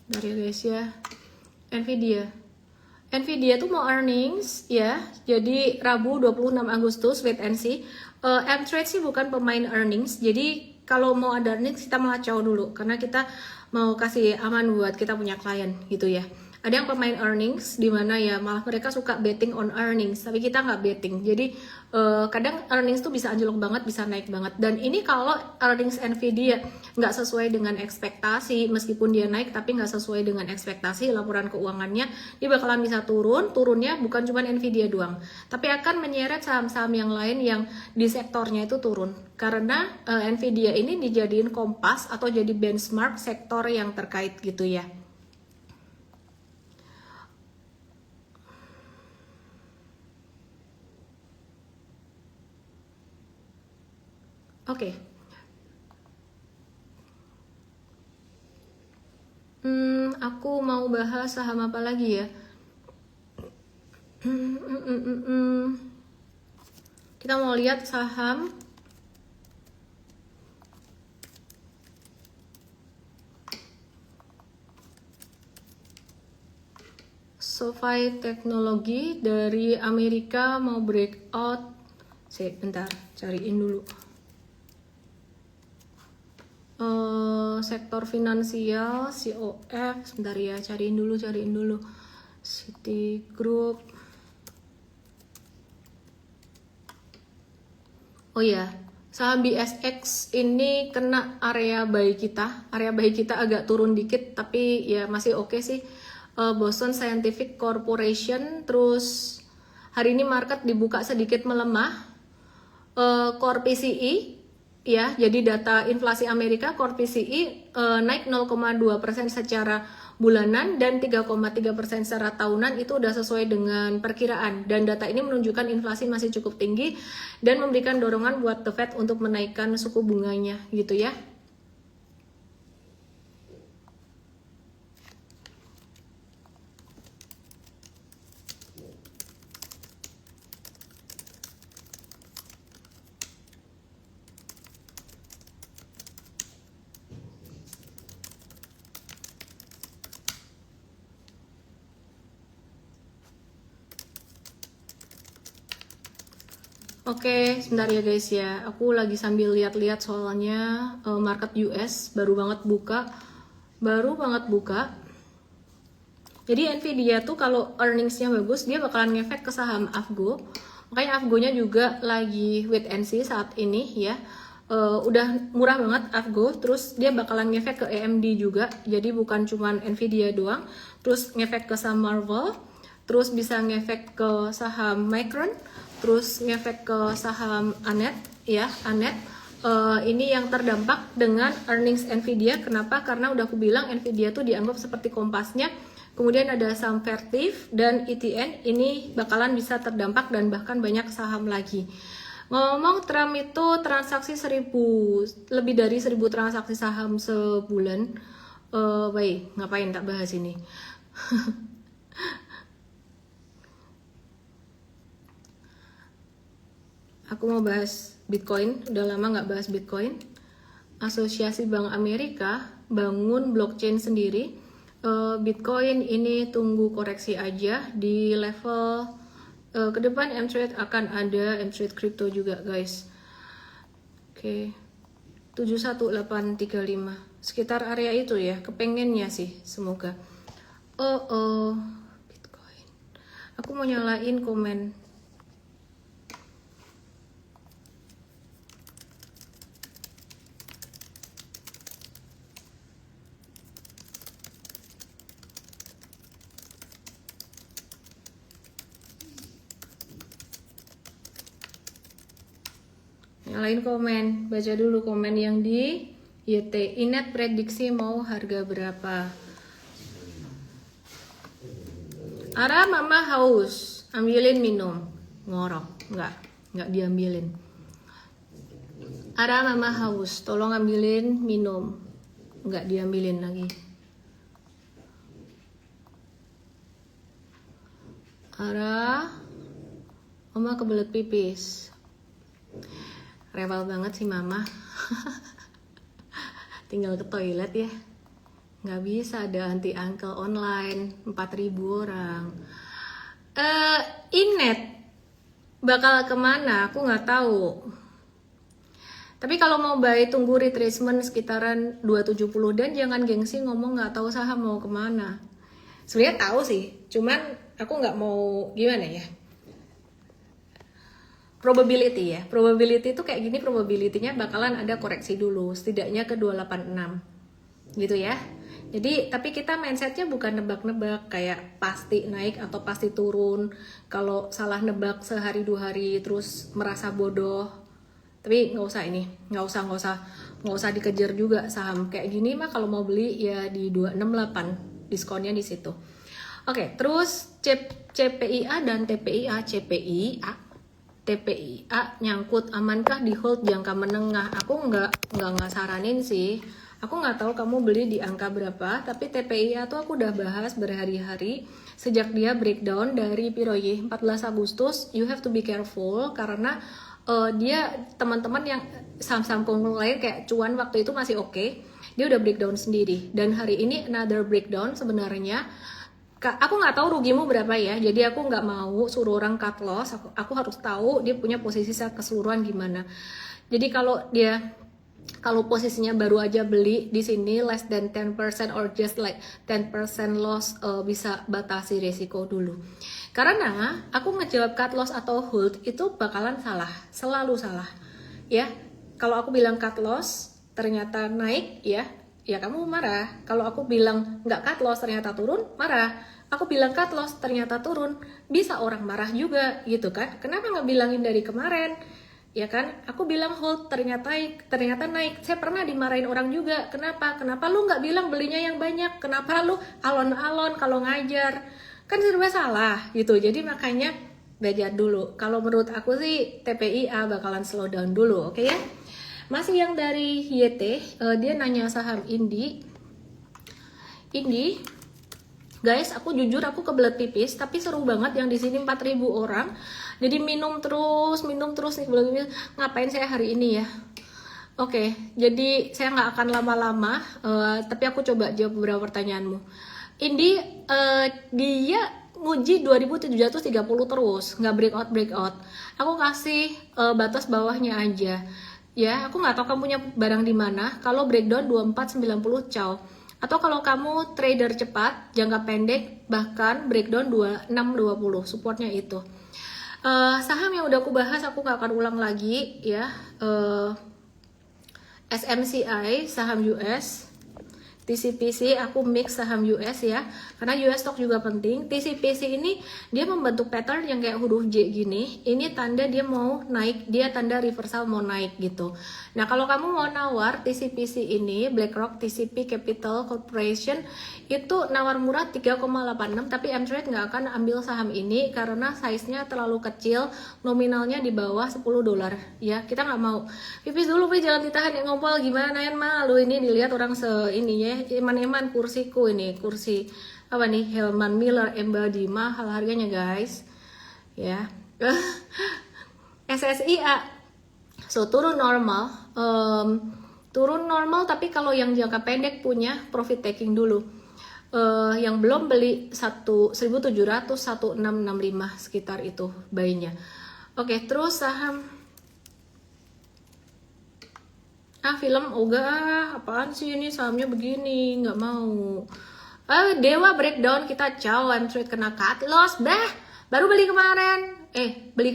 Bentar ya guys ya. Nvidia tuh mau earnings ya. Jadi Rabu 26 Agustus, wait and see. M-Trade sih bukan pemain earnings. Jadi kalau mau ada earnings kita melacau dulu karena kita mau kasih aman buat kita punya klien gitu ya. Ada yang pemain earnings di mana ya malah mereka suka betting on earnings, tapi kita nggak betting. Jadi kadang earnings tuh bisa anjlok banget, bisa naik banget. Dan ini kalau earnings Nvidia nggak sesuai dengan ekspektasi, meskipun dia naik tapi nggak sesuai dengan ekspektasi laporan keuangannya, dia bakalan bisa turun. Turunnya bukan cuma Nvidia doang, tapi akan menyeret saham-saham yang lain yang di sektornya itu turun. Karena Nvidia ini dijadiin kompas atau jadi benchmark sektor yang terkait gitu ya. Oke. Aku mau bahas saham apa lagi ya? Kita mau lihat saham SoFi Teknologi dari Amerika mau breakout. Bentar, cariin dulu. Sektor finansial, COF, sebentar ya, cariin dulu. Citigroup. Oh ya, saham BSX ini kena area buy kita. Area buy kita agak turun dikit, tapi ya masih oke sih. Boston Scientific Corporation, terus hari ini market dibuka sedikit melemah. Core PCE ya, jadi data inflasi Amerika core PCE naik 0,2% secara bulanan dan 3,3% secara tahunan, itu udah sesuai dengan perkiraan. Dan data ini menunjukkan inflasi masih cukup tinggi dan memberikan dorongan buat The Fed untuk menaikkan suku bunganya gitu ya. Oke, sebentar ya guys ya. Aku lagi sambil lihat-lihat soalnya market US baru banget buka. Jadi Nvidia tuh kalau earningsnya bagus, dia bakalan ngefek ke saham Avgo. Makanya Avgo-nya juga lagi wait and see saat ini ya. Udah murah banget Avgo, terus dia bakalan ngefek ke AMD juga. Jadi bukan cuma Nvidia doang, terus ngefek ke saham Marvel, terus bisa ngefek ke saham Micron, terus ngefek ke saham Anet ya, Anet. Ini yang terdampak dengan earnings Nvidia. Kenapa? Karena udah aku bilang Nvidia tuh dianggap seperti kompasnya. Kemudian ada saham Vertiv dan ETN, ini bakalan bisa terdampak dan bahkan banyak saham lagi. Ngomong Trump itu transaksi lebih dari 1000 transaksi saham sebulan. Baik, ngapain tak bahas ini? Aku mau bahas Bitcoin, udah lama nggak bahas Bitcoin. Asosiasi Bank Amerika bangun blockchain sendiri. Bitcoin ini tunggu koreksi aja di level ke depan. M-Trade akan ada M-Trade crypto juga guys. Oke, 71835 sekitar area itu ya, kepengennya sih semoga. Bitcoin, aku mau nyalain komen. Nyalain komen, baca dulu komen yang di YT. Inet prediksi mau harga berapa? Ara mama haus, ambilin minum. Ngorok, nggak diambilin. Ara mama haus, tolong ambilin minum. Nggak diambilin lagi. Ara, mama kebelet pipis. Rewel banget sih mama. Tinggal ke toilet ya. Nggak bisa ada anti uncle online 4.000 orang. Inet bakal kemana? Aku nggak tahu. Tapi kalau mau buy tunggu retracement sekitaran 270 dan jangan gengsi ngomong nggak tahu saham mau kemana. Sebenarnya tahu sih, cuman aku nggak mau gimana ya. Probability ya. Probability itu kayak gini, probability-nya bakalan ada koreksi dulu, setidaknya ke 286. Gitu ya. Jadi, tapi kita mindsetnya bukan nebak-nebak kayak pasti naik atau pasti turun. Kalau salah nebak sehari 2 hari terus merasa bodoh. Tapi nggak usah dikejar juga saham kayak gini mah. Kalau mau beli ya di 268, diskonnya di situ. Oke, terus CPIA dan TPIA nyangkut, amankah di hold jangka menengah? Aku nggak saranin sih. Aku nggak tahu kamu beli di angka berapa, tapi TPIA tuh aku udah bahas berhari-hari sejak dia breakdown dari Piroye 14 Agustus. You have to be careful karena dia teman-teman yang saham-saham lain kayak cuan waktu itu masih oke, dia udah breakdown sendiri. Dan hari ini another breakdown sebenarnya. Aku nggak tahu rugimu berapa ya, jadi aku nggak mau suruh orang cut loss. Aku harus tahu dia punya posisi keseluruhan gimana. Jadi kalau posisinya baru aja beli di sini less than 10% or just like 10% loss, bisa batasi resiko dulu. Karena aku ngejawab cut loss atau hold itu bakalan salah, selalu salah. Ya, kalau aku bilang cut loss ternyata naik ya kamu marah. Kalau aku bilang nggak cut loss ternyata turun, marah. Aku bilang cut loss ternyata turun, bisa orang marah juga gitu kan. Kenapa nggak bilangin dari kemarin? Ya kan, aku bilang hold ternyata naik. Saya pernah dimarahin orang juga. Kenapa lu nggak bilang belinya yang banyak? Kenapa lu alon-alon kalau ngajar? Kan serba salah gitu. Jadi makanya belajar dulu. Kalau menurut aku sih TPIA bakalan slow down dulu, oke ya. Masih yang dari YT, dia nanya saham Indi. Guys, aku jujur aku kebelet pipis, tapi seru banget yang di sini 4.000 orang. Jadi minum terus nih belum. Ngapain saya hari ini ya? Oke, jadi saya nggak akan lama-lama, tapi aku coba jawab beberapa pertanyaanmu. Indi, dia nguji 2730 terus, nggak breakout. Aku kasih batas bawahnya aja. Ya, aku nggak tahu kamu punya barang di mana. Kalau breakdown 2490 caw. Atau kalau kamu trader cepat, jangka pendek, bahkan breakdown 2620, supportnya itu. Saham yang udah aku bahas, aku gak akan ulang lagi ya. SMCI, saham US. TCPC, aku mix saham US ya, karena US stock juga penting. TCPC ini dia membentuk pattern yang kayak huruf J gini. Ini tanda dia mau naik, dia tanda reversal mau naik gitu. Nah, kalau kamu mau nawar TCPC ini, BlackRock, TCP Capital Corporation, itu nawar murah 3,86, tapi M-Trade nggak akan ambil saham ini karena size-nya terlalu kecil, nominalnya di bawah $10 ya. Kita nggak mau. Pipis dulu, jangan ditahan ya, ngompol gimana ya, malu ini dilihat orang ininya. Eman-eman kursiku ini, kursi apa nih, Hellman Miller Embody, mahal harganya guys ya. SSIA so turun normal, tapi kalau yang jangka pendek punya profit taking dulu. Yang belum beli 1.700 1665 sekitar itu buy-nya. Oke, terus saham film apaan sih ini sahamnya begini, nggak mau. Dewa breakdown kita caw, M-Trade kena cut loss, baru beli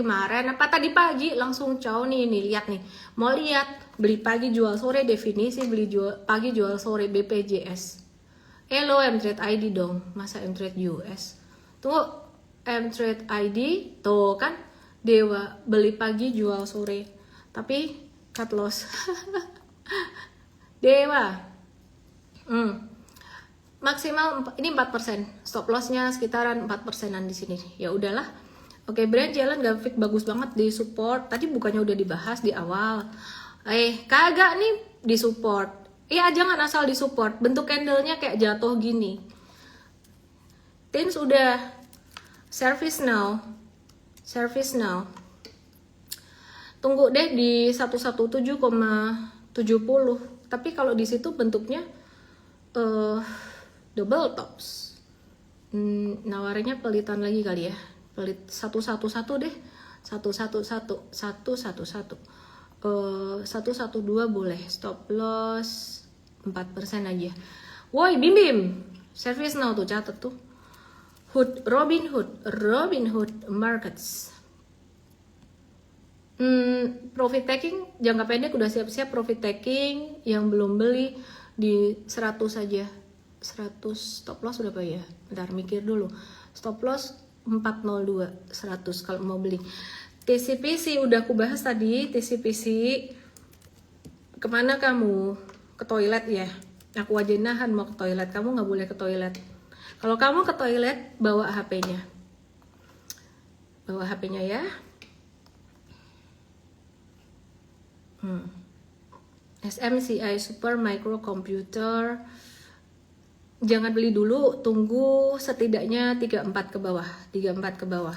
kemarin apa tadi pagi langsung caw nih, ini lihat nih, mau lihat beli pagi jual sore, definisi beli pagi jual sore BPJS. Hello M-Trade ID dong, masa M-Trade US? Tunggu, M-Trade ID tuh kan, Dewa beli pagi jual sore, tapi cut loss. Dewa maksimal ini 4%, stop lossnya sekitaran 4%-an di sini. Ya udahlah. Oke, brand jalan grafik bagus banget di support. Tadi bukannya udah dibahas di awal. Kagak nih di support. Iya, jangan asal di support. Bentuk candlenya kayak jatuh gini. Tins udah service now. Tunggu deh di 117,70. Tapi kalau di situ bentuknya double tops. Nawarnya pelitan lagi kali ya. Pelit 111 deh. 112 boleh. Stop loss 4% aja. Woi, Bim. Service now tuh, catat tuh. Robin Hood Markets. Profit taking jangka pendek udah siap-siap profit taking. Yang belum beli di 100 aja. 100 stop loss udah apa ya? Bentar mikir dulu. Stop loss 402 100 kalau mau beli. TCPC udah aku bahas tadi. TCPC kemana kamu? Ke toilet ya? Aku aja nahan mau ke toilet. Kamu nggak boleh ke toilet. Kalau kamu ke toilet, bawa HP-nya. Bawa HP-nya ya. SMCI Super Microcomputer. Jangan beli dulu, tunggu setidaknya 34 ke bawah.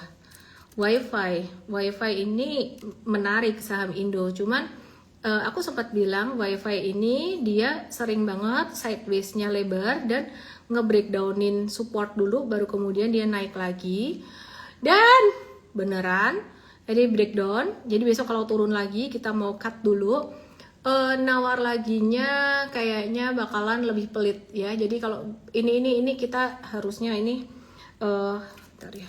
Wi-Fi ini menarik saham Indo. Cuman aku sempat bilang Wi-Fi ini dia sering banget sideways-nya lebar dan nge-breakdownin support dulu baru kemudian dia naik lagi. Dan beneran jadi breakdown. Jadi besok kalau turun lagi kita mau cut dulu. Nawar laginya kayaknya bakalan lebih pelit ya. Jadi kalau ini kita harusnya ini bentar ya.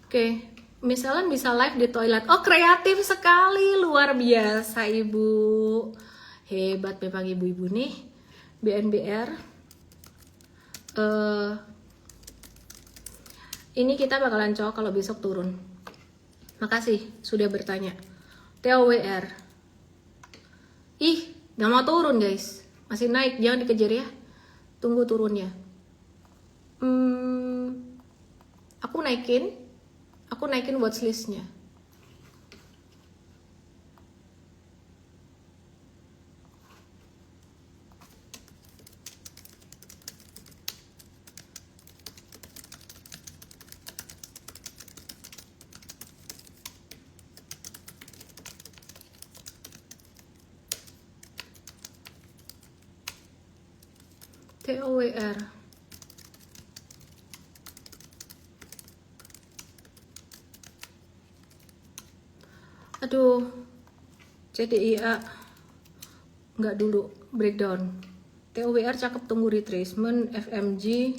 Oke, misalnya bisa live di toilet. Oh, kreatif sekali, luar biasa Ibu. Hebat memang ibu-ibu nih. BNBR. Ini kita bakalan cok kalau besok turun. Makasih sudah bertanya. TOWR. Ih, gak mau turun guys. Masih naik, jangan dikejar ya. Tunggu turunnya. Aku naikin watchlist-nya. TOWR. Aduh, CDIA nggak dulu breakdown. TOWR cakep, tunggu retracement. FMG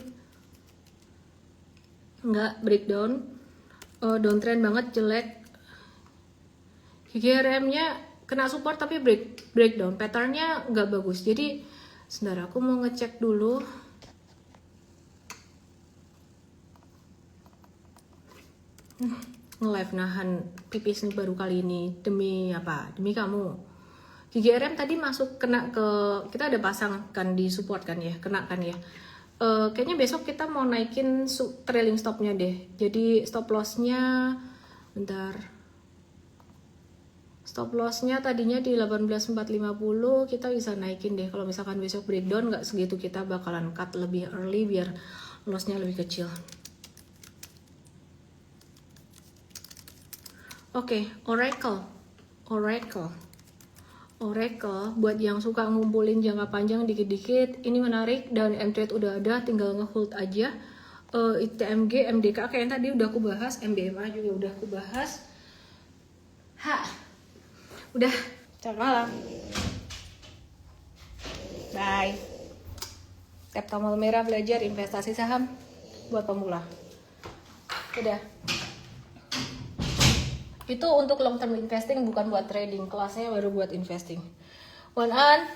nggak breakdown, downtrend banget, jelek. GRM-nya kena support tapi breakdown, patternnya nggak bagus. Jadi sebentar aku mau ngecek dulu. Nge-live nahan pipis nih baru kali ini. Demi apa? Demi kamu. GRM tadi masuk kena ke, kita ada pasang kan di support kan ya, kena kan ya. Kayaknya besok kita mau naikin trailing stopnya deh. Jadi stop lossnya, bentar. Stop lossnya tadinya di 18.450, kita bisa naikin deh. Kalau misalkan besok breakdown nggak segitu, kita bakalan cut lebih early biar lossnya lebih kecil. Oke, Oracle buat yang suka ngumpulin jangka panjang dikit-dikit, ini menarik dan M-Trade udah ada, tinggal nge-hold aja. ITMG, MDK kayak yang tadi udah aku bahas, MBMA juga udah aku bahas. Udah, selamat malam. Bye. Tap tombol merah belajar investasi saham buat pemula. Udah. Itu untuk long term investing, bukan buat trading. Kelasnya baru buat investing. One on.